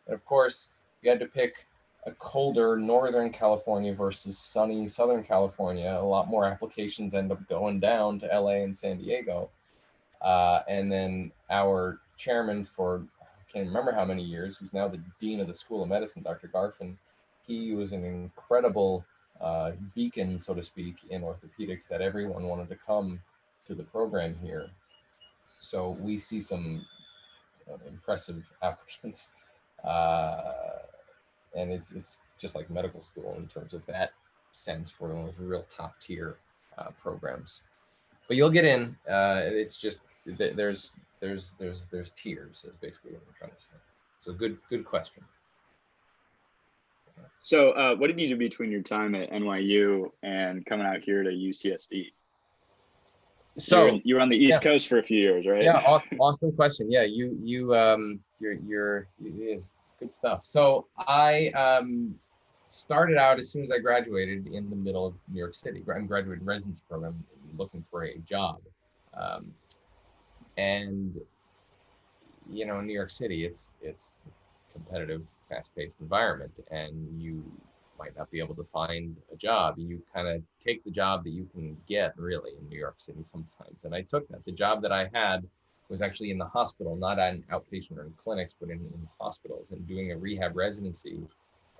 Speaker 3: And of course, you had to pick a colder Northern California versus sunny Southern California. A lot more applications end up going down to LA and San Diego. And then our chairman for, I can't remember how many years, who's now the dean of the School of Medicine, Dr. Garfin, he was an incredible beacon, so to speak, in orthopedics that everyone wanted to come to the program here. So we see some impressive applicants, and it's just like medical school in terms of that sense for one of the real top tier programs. But you'll get in. It's just there's tiers is basically what I'm trying to say. So good question.
Speaker 2: So what did you do between your time at NYU and coming out here to UCSD?
Speaker 3: So
Speaker 2: you were on the East Coast for a few years, right?
Speaker 3: Yeah, awesome question. Yeah, you're good stuff. So I started out as soon as I graduated in the middle of New York City. I'm graduating residency program, looking for a job, and in New York City, it's competitive, fast-paced environment, and you might not be able to find a job. You kind of take the job that you can get really in New York City sometimes. And I took that. The job that I had was actually in the hospital, not in outpatient or in clinics, but in hospitals, and doing a rehab residency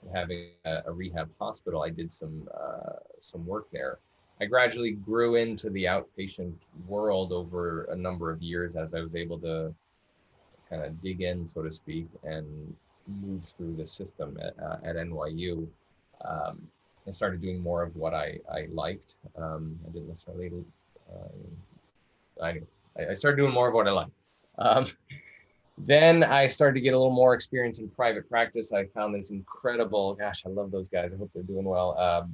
Speaker 3: and having a rehab hospital. I did some work there. I gradually grew into the outpatient world over a number of years as I was able to kind of dig in, so to speak, and move through the system at NYU. I started doing more of what I liked. I didn't necessarily, I started doing more of what I liked. Then I started to get a little more experience in private practice. I found this incredible, gosh, I love those guys. I hope they're doing well.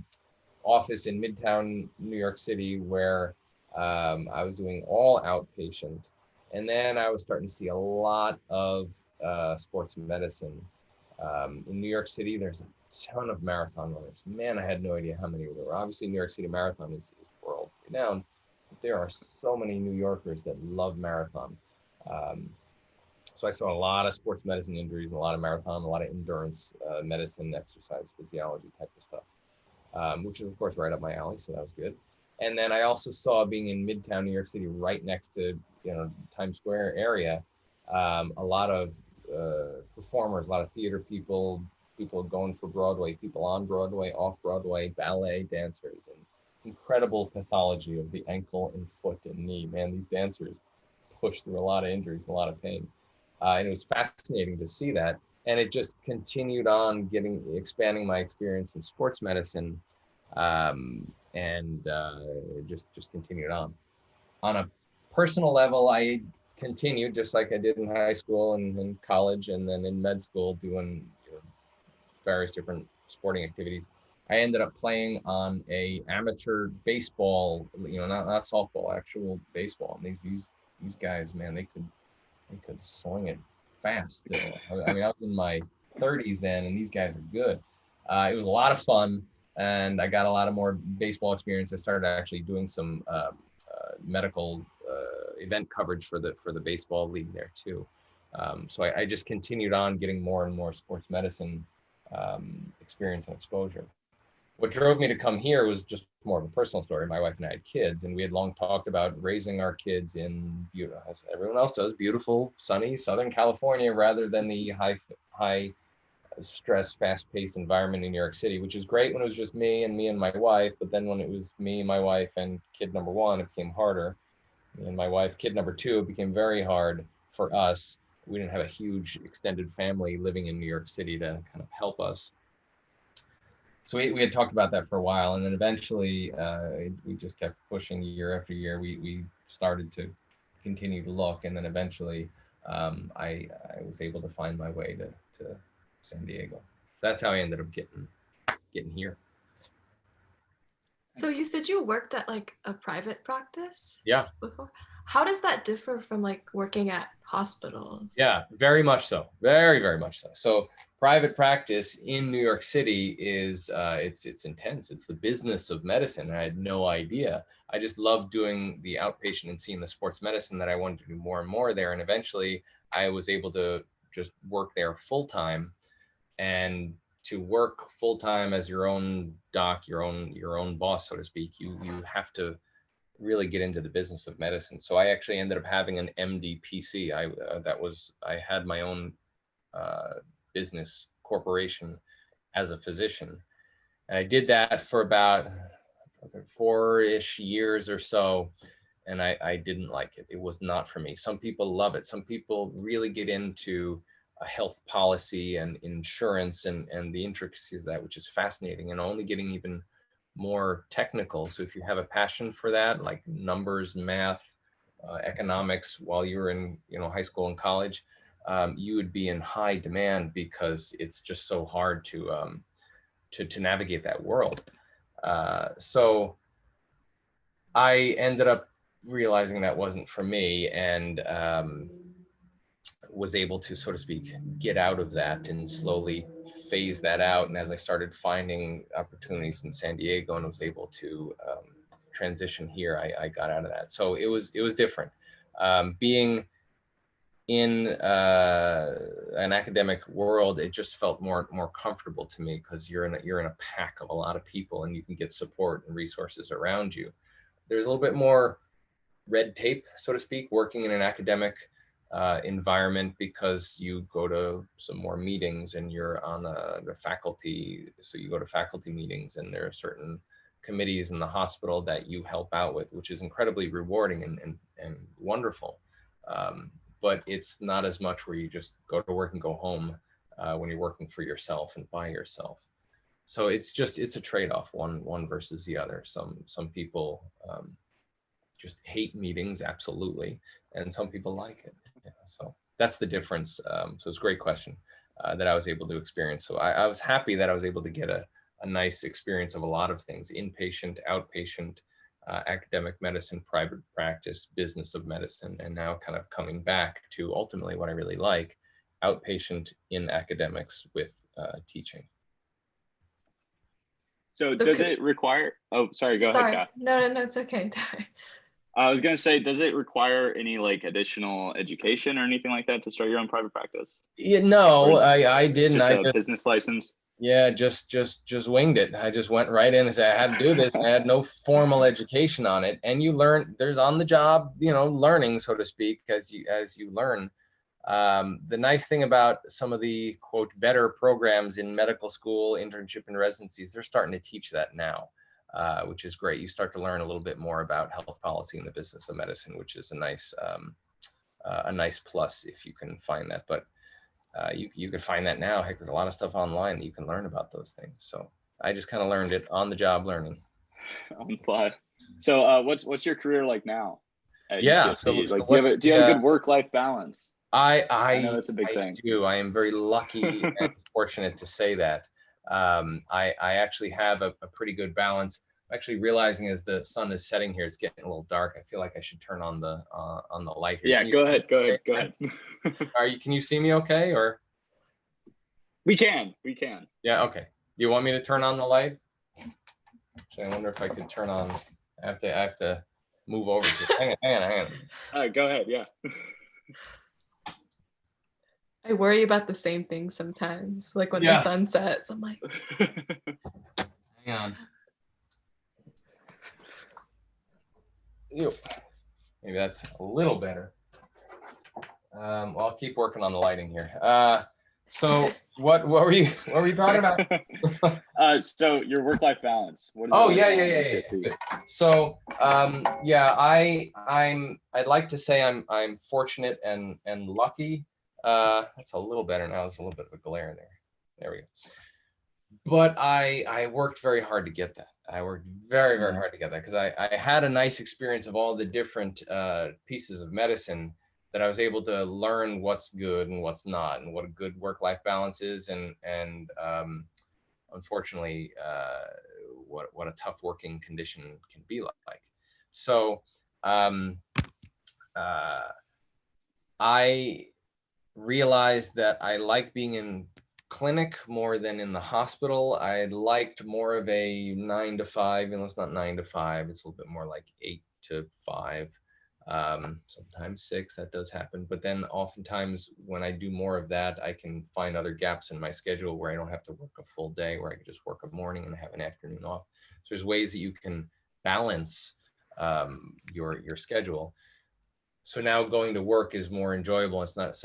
Speaker 3: Office in Midtown, New York City, where I was doing all outpatient. And then I was starting to see a lot of sports medicine. In New York City, there's a ton of marathon runners. Man, I had no idea how many there were. Obviously, New York City Marathon is world renowned, but there are so many New Yorkers that love marathon. So I saw a lot of sports medicine injuries, a lot of marathon, a lot of endurance medicine, exercise, physiology type of stuff, which is of course right up my alley. So that was good. And then I also saw, being in Midtown New York City, right next to Times Square area, a lot of performers, a lot of theater people, people going for Broadway, people on Broadway, off Broadway, ballet dancers, and incredible pathology of the ankle and foot and knee. Man, these dancers push through a lot of injuries, a lot of pain. And it was fascinating to see that. And it just continued on expanding my experience in sports medicine, and just continued on. On a personal level, I continued just like I did in high school and in college and then in med school, doing various different sporting activities. I ended up playing on a amateur baseball, not softball, actual baseball. And these guys, man, they could sling it fast. I mean, I was in my 30s then, and these guys are good. It was a lot of fun, and I got a lot of more baseball experience. I started actually doing some medical event coverage for the baseball league there too. So I just continued on getting more and more sports medicine experience and exposure. What drove me to come here was just more of a personal story. My wife and I had kids, and we had long talked about raising our kids in, as everyone else does, beautiful, sunny Southern California, rather than the high stress, fast-paced environment in New York City, which is great when it was just me and my wife. But then when it was me, my wife, and kid number one, it became harder. Me and my wife, kid number two, it became very hard for us. We didn't have a huge extended family living in New York City to kind of help us. So we had talked about that for a while, and then eventually we just kept pushing year after year. We started to continue to look, and then eventually I was able to find my way to San Diego. That's how I ended up getting here.
Speaker 1: So you said you worked at like a private practice?
Speaker 3: Yeah.
Speaker 1: Before? How does that differ from like working at hospitals?
Speaker 3: Yeah, very much so. Very, very much so. So private practice in New York City is it's intense. It's the business of medicine. And I had no idea. I just loved doing the outpatient and seeing the sports medicine that I wanted to do more and more there. And eventually I was able to just work there full time. And to work full time as your own doc, your own boss, so to speak, you have to really get into the business of medicine. So I actually ended up having an MD-PC. I had my own business corporation as a physician, and I did that for about 4-ish years or so, and I didn't like it. It was not for me. Some people love it. Some people really get into health policy and insurance and the intricacies of that, which is fascinating, and only getting even more technical. So if you have a passion for that, like numbers, math, economics, while you were in high school and college, you would be in high demand, because it's just so hard to navigate that world. So I ended up realizing that wasn't for me, and was able to, so to speak, get out of that and slowly phase that out. And as I started finding opportunities in San Diego and was able to transition here, I got out of that. So it was different. Being in an academic world, it just felt more comfortable to me, because you're in a pack of a lot of people, and you can get support and resources around you. There's a little bit more red tape, so to speak, working in an academic environment, because you go to some more meetings and you're on the faculty. So you go to faculty meetings, and there are certain committees in the hospital that you help out with, which is incredibly rewarding and wonderful. But it's not as much where you just go to work and go home when you're working for yourself and by yourself. So it's a trade-off, one versus the other. Some people just hate meetings, absolutely, and some people like it. Yeah, so that's the difference. So it's a great question that I was able to experience. So I was happy that I was able to get a nice experience of a lot of things: inpatient, outpatient, academic medicine, private practice, business of medicine, and now kind of coming back to ultimately what I really like: outpatient in academics with teaching.
Speaker 2: So does it require, oh, sorry, go ahead, Kath.
Speaker 1: No, it's okay.
Speaker 2: I was gonna say, does it require any like additional education or anything like that to start your own private practice?
Speaker 3: Yeah,
Speaker 2: Or
Speaker 3: no,
Speaker 2: is
Speaker 3: I
Speaker 2: it's
Speaker 3: didn't.
Speaker 2: just
Speaker 3: I
Speaker 2: a
Speaker 3: just,
Speaker 2: business license?
Speaker 3: yeah, just winged it. I just went right in and said I had to do this. I had no formal education on it, and you learn. There's on the job, learning, so to speak, as you learn. The nice thing about some of the quote better programs in medical school, internship and residencies, they're starting to teach that now, which is great. You start to learn a little bit more about health policy in the business of medicine, which is a nice plus if you can find that. But you could find that now. Heck, there's a lot of stuff online that you can learn about those things. So I just kind of learned it on the job learning.
Speaker 2: On the fly. So what's your career like now at
Speaker 3: Yeah.
Speaker 2: UCSD?
Speaker 3: So
Speaker 2: Like,
Speaker 3: what's
Speaker 2: do you have a
Speaker 3: the
Speaker 2: good work-life balance?
Speaker 3: I
Speaker 2: I know
Speaker 3: I
Speaker 2: that's a big
Speaker 3: I
Speaker 2: thing.
Speaker 3: do. I am very lucky and fortunate to say that. I actually have a pretty good balance. I'm actually realizing as the sun is setting here, it's getting a little dark. I feel like I should turn on the light here.
Speaker 2: Yeah,
Speaker 3: Can you
Speaker 2: go
Speaker 3: see me
Speaker 2: ahead, go
Speaker 3: okay?
Speaker 2: ahead, go ahead.
Speaker 3: Can you see me okay? Or
Speaker 2: We can.
Speaker 3: yeah, okay. Do you want me to turn on the light? Actually, I wonder if I could turn on. I have to move over to it. Hang on.
Speaker 2: All right, go ahead. Yeah.
Speaker 1: I worry about the same thing sometimes. Like when the
Speaker 3: Yeah.
Speaker 1: sun sets, I'm like,
Speaker 3: Hang on. Ew. Maybe that's a little better. Well, I'll keep working on the lighting here. So what were you talking about?
Speaker 2: So your work-life balance. What is
Speaker 3: Oh
Speaker 2: it
Speaker 3: yeah.
Speaker 2: like now at UCSD?
Speaker 3: So yeah, I'd like to say I'm fortunate and lucky. That's a little better now. There's a little bit of a glare there. There we go. But I worked very hard to get that. I worked very, very hard to get that because I had a nice experience of all the different pieces of medicine that I was able to learn what's good and what's not, and what a good work-life balance is, and unfortunately, what a tough working condition can be like. So I realized that I like being in clinic more than in the hospital. I liked more of a 9 to 5, and it's not 9 to 5. It's a little bit more like 8 to 5. Sometimes 6, that does happen. But then oftentimes when I do more of that, I can find other gaps in my schedule where I don't have to work a full day, where I can just work a morning and have an afternoon off. So there's ways that you can balance your schedule. So now going to work is more enjoyable. It's not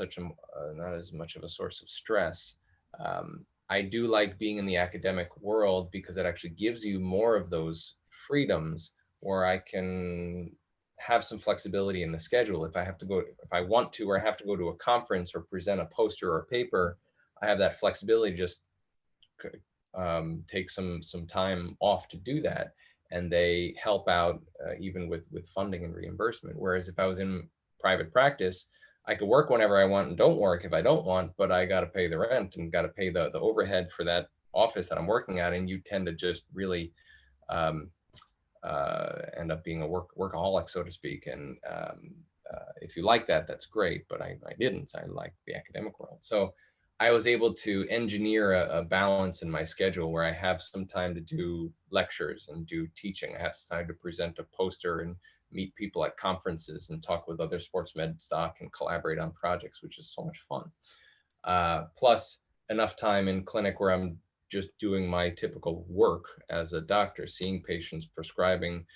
Speaker 3: not as much of a source of stress. I do like being in the academic world because it actually gives you more of those freedoms where I can have some flexibility in the schedule. If I want to, or I have to go to a conference or present a poster or a paper, I have that flexibility to just take some time off to do that. And they help out even with funding and reimbursement. Whereas if I was in private practice, I could work whenever I want and don't work if I don't want, but I got to pay the rent and got to pay the overhead for that office that I'm working at. And you tend to just really end up being a workaholic, so to speak. And if you like that, that's great. But I didn't. I liked the academic world. So I was able to engineer a balance in my schedule where I have some time to do lectures and do teaching. I have some time to present a poster and meet people at conferences and talk with other sports med stock and collaborate on projects, which is so much fun. Plus enough time in clinic where I'm just doing my typical work as a doctor, seeing patients, prescribing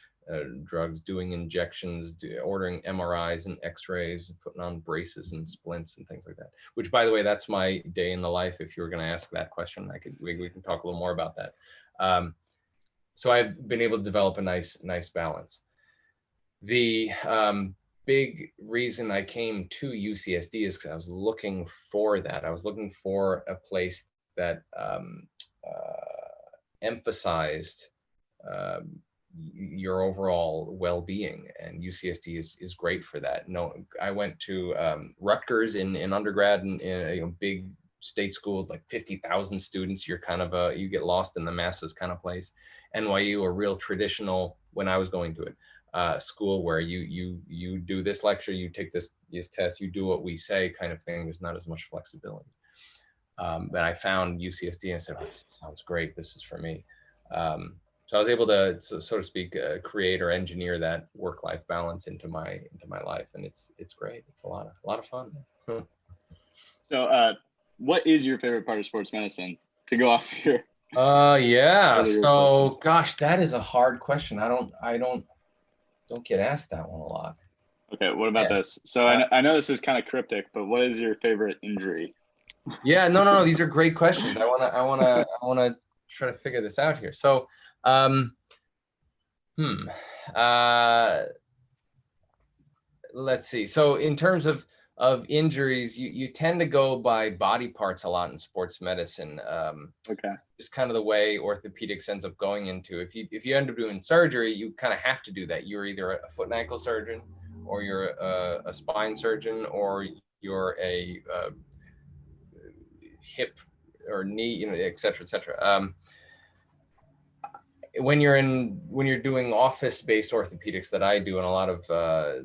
Speaker 3: drugs, doing injections, ordering MRIs and x-rays, putting on braces and splints and things like that, which, by the way, that's my day in the life. If you were going to ask that question, we can talk a little more about that. So I've been able to develop a nice balance. The big reason I came to UCSD is because I was looking for that. I was looking for a place that emphasized your overall well-being, and UCSD is great for that. No, I went to Rutgers in undergrad, and in a big state school, like 50,000 students. You're kind of you get lost in the masses kind of place. NYU, a real traditional, when I was going to it, school where you do this lecture, you take this test, you do what we say kind of thing. There's not as much flexibility. But I found UCSD and I said, oh, this sounds great. This is for me. So I was able to, so to speak, create or engineer that work-life balance into my life, and it's great. It's a lot of fun.
Speaker 2: So, what is your favorite part of sports medicine? To go off here.
Speaker 3: Yeah. So, gosh, that is a hard question. I don't get asked that one a lot.
Speaker 2: Okay, what about this? So I know this is kind of cryptic, but what is your favorite injury?
Speaker 3: Yeah, no. These are great questions. I wanna try to figure this out here. So, let's see. So in terms of injuries, you tend to go by body parts a lot in sports medicine.
Speaker 2: Okay.
Speaker 3: It's kind of the way orthopedics ends up going into. If you end up doing surgery, you kind of have to do that. You're either a foot and ankle surgeon, or you're a spine surgeon, or you're a hip or knee, et cetera, et cetera. When you're doing office-based orthopedics that I do, and a lot of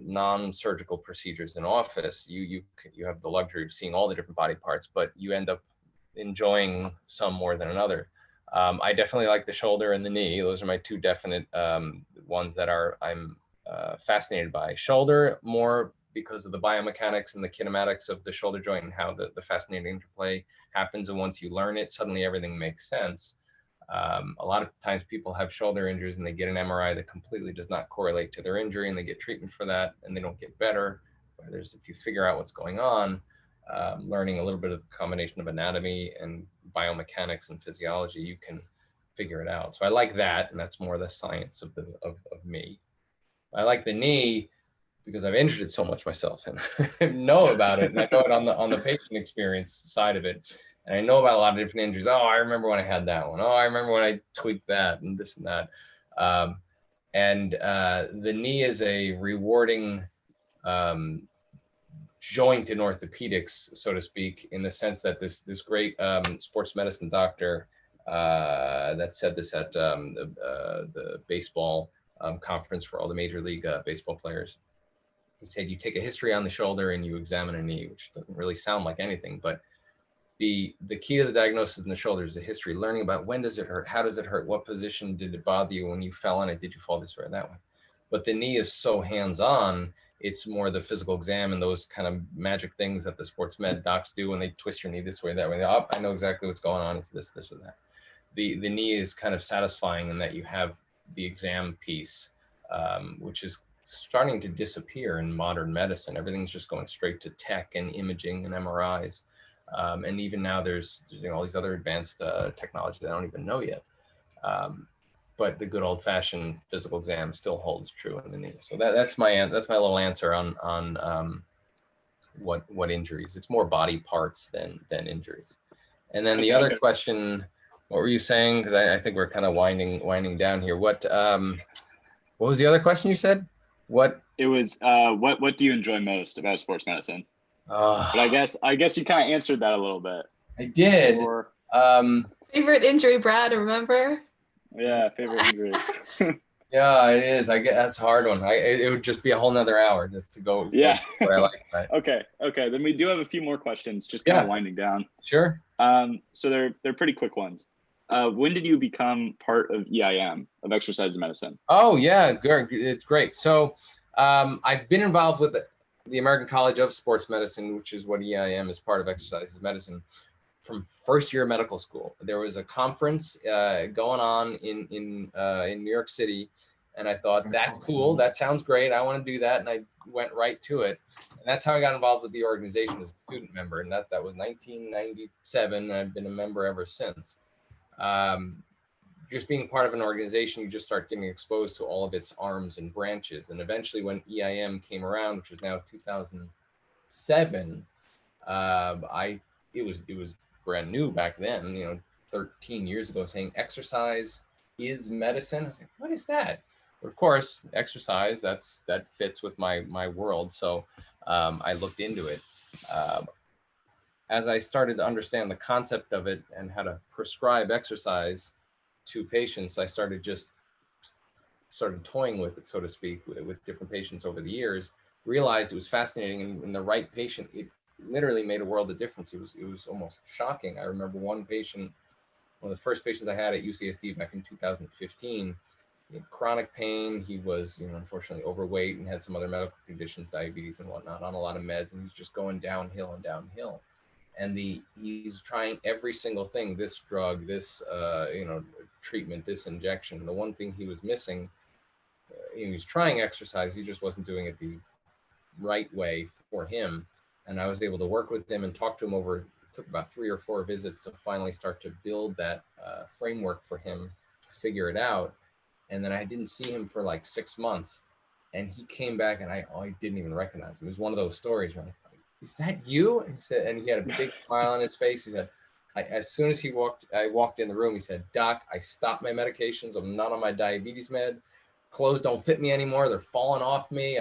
Speaker 3: non-surgical procedures in office, you have the luxury of seeing all the different body parts, but you end up enjoying some more than another. I definitely like the shoulder and the knee. Those are my two definite ones that I'm fascinated by. Shoulder more because of the biomechanics and the kinematics of the shoulder joint and how the fascinating interplay happens. And once you learn it, suddenly everything makes sense. A lot of times people have shoulder injuries and they get an MRI that completely does not correlate to their injury, and they get treatment for that and they don't get better. Whereas if you figure out what's going on, learning a little bit of a combination of anatomy and biomechanics and physiology, you can figure it out. So I like that, and that's more the science of me. I like the knee because I've injured it so much myself and know about it, and I know it on the patient experience side of it. And I know about a lot of different injuries. Oh, I remember when I had that one. Oh, I remember when I tweaked that and this and that. The knee is a rewarding joint in orthopedics, so to speak, in the sense that this great sports medicine doctor that said this at the baseball conference for all the major league baseball players. He said, you take a history on the shoulder and you examine a knee, which doesn't really sound like anything, but the key to the diagnosis in the shoulder is the history, learning about when does it hurt, how does it hurt, what position did it bother you when you fell on it, did you fall this way or that way? But the knee is so hands-on, it's more the physical exam and those kind of magic things that the sports med docs do when they twist your knee this way, that way. Oh, I know exactly what's going on, it's this or that. The knee is kind of satisfying in that you have the exam piece, which is starting to disappear in modern medicine. Everything's just going straight to tech and imaging and MRIs. And even now there's all these other advanced technology that I don't even know yet. But the good old fashioned physical exam still holds true in the knee. So that's my little answer on what injuries. It's more body parts than injuries. And then the other question, what were you saying? Because I think we're kind of winding down here. What was the other question you said? What?
Speaker 2: It was what do you enjoy most about sports medicine? But I guess you kind of answered that a little bit.
Speaker 3: I did.
Speaker 2: Or,
Speaker 1: favorite injury, Brad, remember?
Speaker 2: Yeah, favorite injury.
Speaker 3: Yeah, it is. I get that's a hard one. It would just be a whole nother hour just to go.
Speaker 2: Yeah.
Speaker 3: What I like. Right?
Speaker 2: Okay. Then we do have a few more questions, just kind of winding down.
Speaker 3: Sure.
Speaker 2: So they're pretty quick ones. When did you become part of EIM, of exercise medicine?
Speaker 3: Oh yeah, it's great. So I've been involved with the American College of Sports Medicine, which is what EIM is, part of exercise medicine, from first year of medical school. There was a conference going on in New York City, and I thought, that's cool. That sounds great. I want to do that, and I went right to it. And that's how I got involved with the organization as a student member, and that was 1997. And I've been a member ever since. Just being part of an organization, you just start getting exposed to all of its arms and branches. And eventually when EIM came around, which was now 2007, it was brand new back then, 13 years ago, saying exercise is medicine. I was like, what is that? But of course, exercise, that fits with my world. So I looked into it. As I started to understand the concept of it and how to prescribe exercise to patients, I started toying with it, so to speak, with different patients over the years, realized it was fascinating, and in the right patient, it literally made a world of difference. It was almost shocking. I remember one one of the first patients I had at UCSD back in 2015. He had chronic pain. He was, unfortunately overweight and had some other medical conditions, diabetes and whatnot, on a lot of meds, and he was just going downhill and downhill. And he's trying every single thing, this drug, this, treatment, this injection. The one thing he was missing, he was trying exercise, he just wasn't doing it the right way for him. And I was able to work with him and talk to him over, it took about 3 or 4 visits to finally start to build that framework for him to figure it out. And then I didn't see him for like 6 months, and he came back, and I didn't even recognize him. It was one of those stories where I'm like, is that you? And he said, and he had a big smile on his face. He said, as soon as I walked in the room, he said, "Doc, I stopped my medications. I'm not on my diabetes med. Clothes don't fit me anymore. They're falling off me.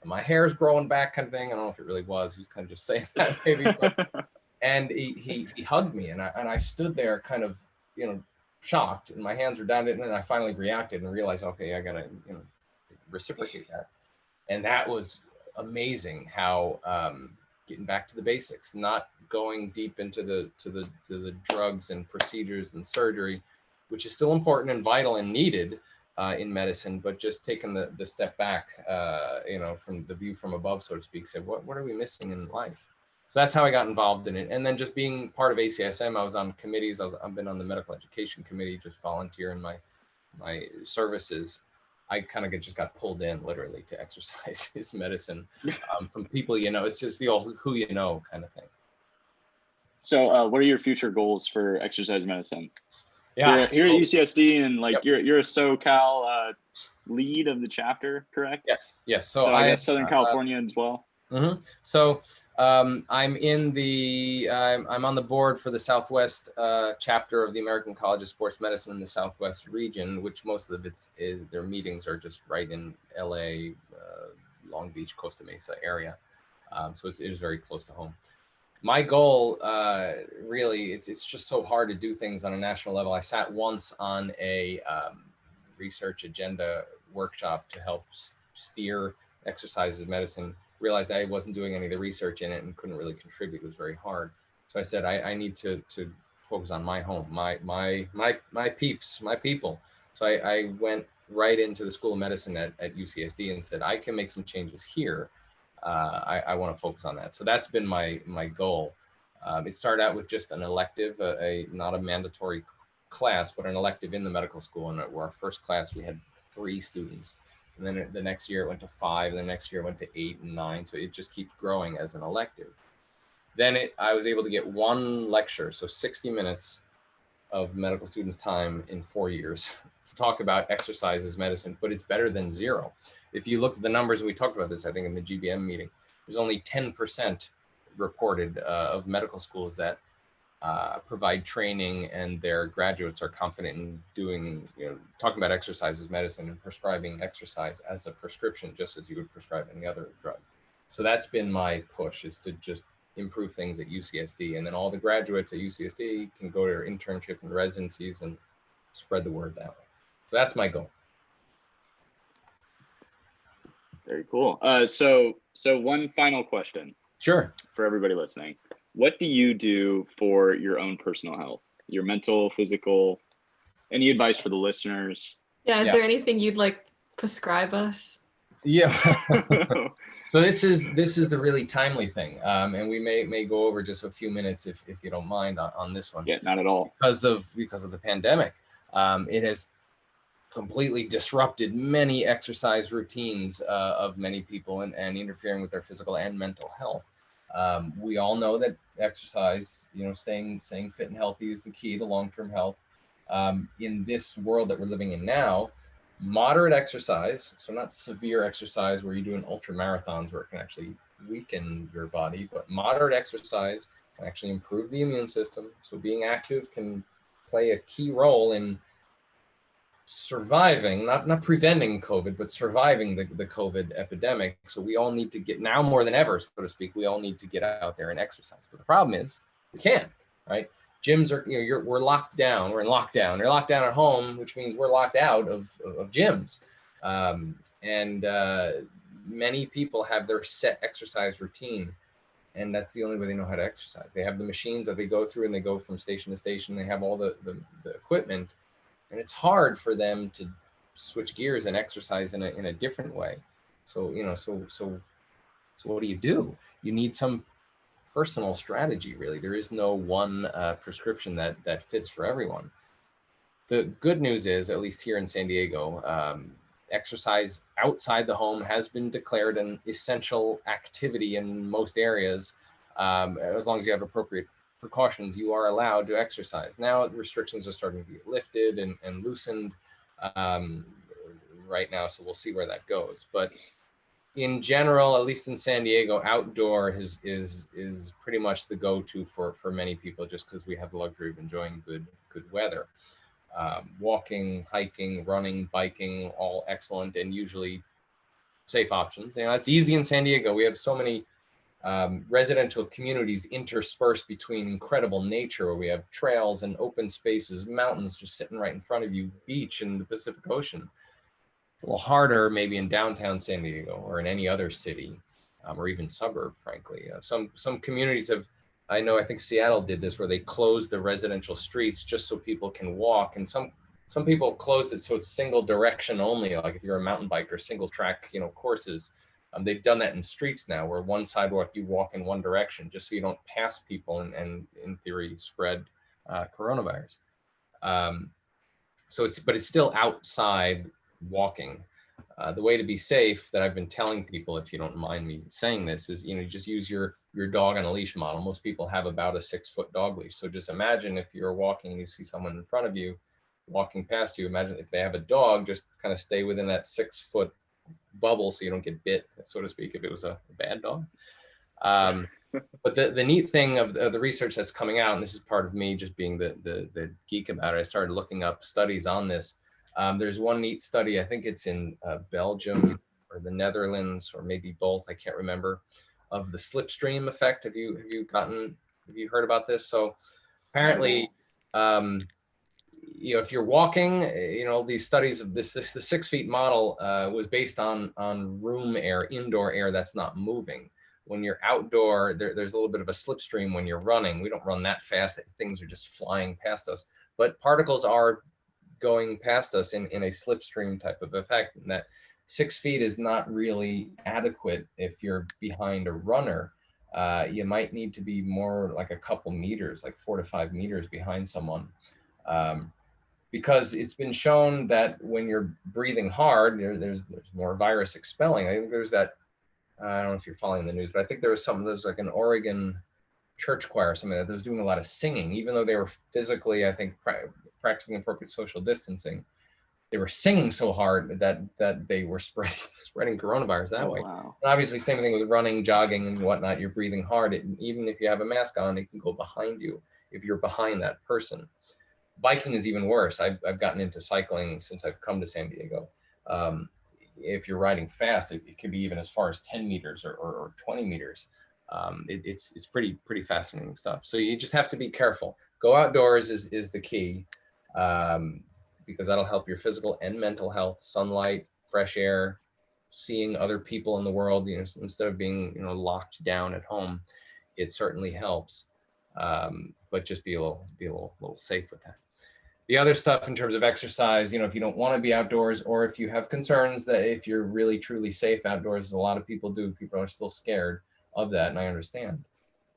Speaker 3: My hair's growing back," kind of thing. I don't know if it really was. He was kind of just saying that maybe. And he hugged me, and I stood there kind of, shocked, and my hands were down, and then I finally reacted and realized, okay, I gotta, reciprocate that. And that was amazing how getting back to the basics, not going deep into the drugs and procedures and surgery, which is still important and vital and needed in medicine, but just taking the step back, from the view from above, so to speak, said, what are we missing in life? So that's how I got involved in it. And then just being part of ACSM, I was on committees. I've been on the medical education committee, just volunteering my services. I kind of just got pulled in literally to exercise his medicine from people, it's just the old who kind of thing.
Speaker 2: So what are your future goals for exercise medicine?
Speaker 3: Yeah.
Speaker 2: Here at UCSD, and like, yep. you're a SoCal lead of the chapter, correct?
Speaker 3: Yes.
Speaker 2: So I guess Southern California as well.
Speaker 3: Mm-hmm. So I'm on the board for the Southwest chapter of the American College of Sports Medicine in the Southwest region, which most of it is, their meetings are just right in LA, Long Beach, Costa Mesa area. So it is very close to home. My goal, really, it's just so hard to do things on a national level. I sat once on a research agenda workshop to help steer exercise medicine. Realized I wasn't doing any of the research in it and couldn't really contribute. It was very hard. So I said, I need to focus on my home, my peeps, my people. So I went right into the School of Medicine at UCSD and said, I can make some changes here. I want to focus on that. So that's been my goal. It started out with just an elective, not a mandatory class, but an elective in the medical school. And our first class, we had 3 students. And then the next year it went to 5, and the next year it went to 8 and 9. So it just keeps growing as an elective. Then I was able to get 1 lecture, so 60 minutes of medical students' time in 4 years to talk about exercise as medicine, but it's better than 0. If you look at the numbers, and we talked about this, I think, in the GBM meeting, there's only 10% reported of medical schools that provide training and their graduates are confident in doing, talking about exercise as medicine and prescribing exercise as a prescription, just as you would prescribe any other drug. So that's been my push, is to just improve things at UCSD. And then all the graduates at UCSD can go to their internship and residencies and spread the word that way. So that's my goal.
Speaker 2: Very cool. So one final question.
Speaker 3: Sure.
Speaker 2: For everybody listening. What do you do for your own personal health, your mental, physical? Any advice for the listeners?
Speaker 1: Yeah, is there anything you'd like prescribe us?
Speaker 3: Yeah. So this is the really timely thing, and we may go over just a few minutes if you don't mind on this one.
Speaker 2: Yeah, not at all.
Speaker 3: Because of the pandemic, it has completely disrupted many exercise routines of many people and interfering with their physical and mental health. We all know that exercise, staying fit and healthy is the key to long-term health. In this world that we're living in now, moderate exercise, so not severe exercise where you're doing ultra marathons where it can actually weaken your body, but moderate exercise can actually improve the immune system. So being active can play a key role in surviving, not preventing COVID, but surviving the COVID epidemic. So we all need to get, now more than ever, so to speak, we all need to get out there and exercise. But the problem is we can't, right? Gyms are, we're locked down. We're in lockdown. You're locked down at home, which means we're locked out of gyms. And many people have their set exercise routine. And that's the only way they know how to exercise. They have the machines that they go through and they go from station to station. They have all the equipment, and it's hard for them to switch gears and exercise in a different way. So, you know, so what do? You need some personal strategy, really. There is no one prescription that fits for everyone. The good news is, at least here in San Diego, exercise outside the home has been declared an essential activity in most areas. As long as you have appropriate precautions, you are allowed to exercise. Now restrictions are starting to be lifted and loosened right now, so we'll see where that goes. But in general, at least in San Diego, outdoor is pretty much the go-to for many people, just because we have the luxury of enjoying good weather. Walking, hiking, running, biking, all excellent and usually safe options. You know, it's easy in San Diego. We have so many residential communities interspersed between incredible nature, where we have trails and open spaces, mountains just sitting right in front of you, beach and the Pacific Ocean. It's a little harder maybe in downtown San Diego or in any other city or even suburb, frankly. Some communities have, I think Seattle did this, where they closed the residential streets just so people can walk. And some people closed it so it's single direction only, like if you're a mountain biker, single track, you know, courses. They've done that in streets now, where one sidewalk you walk in one direction, just so you don't pass people and in theory spread coronavirus. But it's still outside walking. The way to be safe that I've been telling people, if you don't mind me saying this, is, you know, just use your dog on a leash model. Most people have about a 6-foot dog leash. So just imagine if you're walking and you see someone in front of you walking past you, imagine if they have a dog, just kind of stay within that 6-foot bubble so you don't get bit, so to speak, if it was a bad dog. But the neat thing of the research that's coming out, and this is part of me just being the geek about it, I started looking up studies on this. There's one neat study, I think it's in Belgium or the Netherlands, or maybe both, I can't remember, of the slipstream effect. Have you heard about this? So apparently, you know, if you're walking, you know, these studies of the 6 feet model was based on room air, indoor air that's not moving. When you're outdoor, there's a little bit of a slipstream when you're running. We don't run that fast. Things are just flying past us, but particles are going past us in a slipstream type of effect. And that 6 feet is not really adequate if you're behind a runner. You might need to be more like a couple meters, like 4 to 5 meters behind someone. Because it's been shown that when you're breathing hard, there's more virus expelling. I think there's that, I don't know if you're following the news, but I think there's like an Oregon church choir or something that was doing a lot of singing, even though they were physically, I think, practicing appropriate social distancing. They were singing so hard that they were spreading coronavirus that way.
Speaker 2: Wow.
Speaker 3: And obviously, same thing with running, jogging, and whatnot. You're breathing hard. Even if you have a mask on, it can go behind you if you're behind that person. Biking is even worse. I've gotten into cycling since I've come to San Diego. If you're riding fast, it can be even as far as 10 meters or 20 meters. It's pretty fascinating stuff. So you just have to be careful. Go outdoors is the key, because that'll help your physical and mental health. Sunlight, fresh air, seeing other people in the world, you know, instead of being, you know, locked down at home, it certainly helps. But just be a little safe with that. The other stuff in terms of exercise, you know, if you don't want to be outdoors, or if you have concerns that if you're really truly safe outdoors, as a lot of people do, people are still scared of that, and I understand.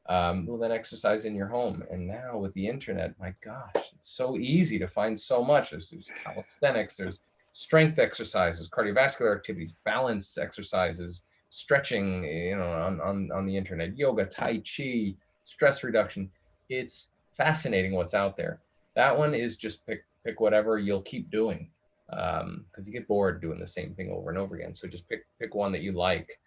Speaker 3: Well, then exercise in your home. And now with the internet, my gosh, it's so easy to find so much. There's calisthenics, there's strength exercises, cardiovascular activities, balance exercises, stretching, you know, on the internet, yoga, tai chi, stress reduction. It's fascinating what's out there. That one is just pick whatever you'll keep doing, because you get bored doing the same thing over and over again. So just pick one that you like.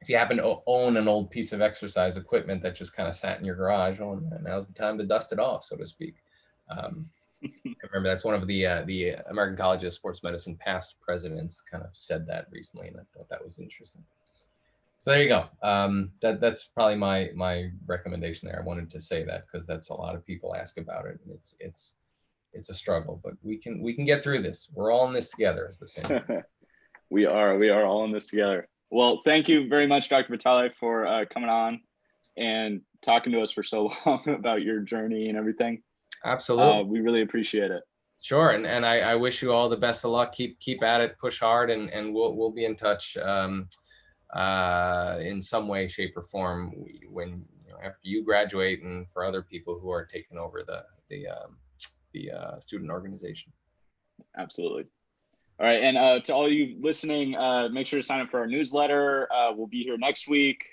Speaker 3: If you happen to own an old piece of exercise equipment that just kind of sat in your garage, well, now's the time to dust it off, so to speak. I remember that's one of the American College of Sports Medicine past presidents kind of said that recently, and I thought that was interesting. So there you go. That's probably my recommendation there. I wanted to say that because that's a lot of people ask about it. It's a struggle, but we can get through this. We're all in this together, as the saying.
Speaker 2: We are all in this together. Well, thank you very much, Dr. Vitale, for coming on and talking to us for so long about your journey and everything.
Speaker 3: Absolutely.
Speaker 2: We really appreciate it.
Speaker 3: Sure. And I wish you all the best of luck. Keep at it, push hard, and we'll be in touch in some way, shape, or form when after you graduate, and for other people who are taking over the student organization.
Speaker 2: Absolutely. All right. And to all you listening, make sure to sign up for our newsletter. We'll be here next week.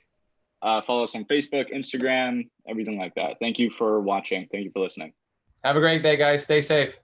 Speaker 2: Follow us on Facebook, Instagram, everything like that. Thank you for watching. Thank you for listening.
Speaker 3: Have a great day, guys. Stay safe.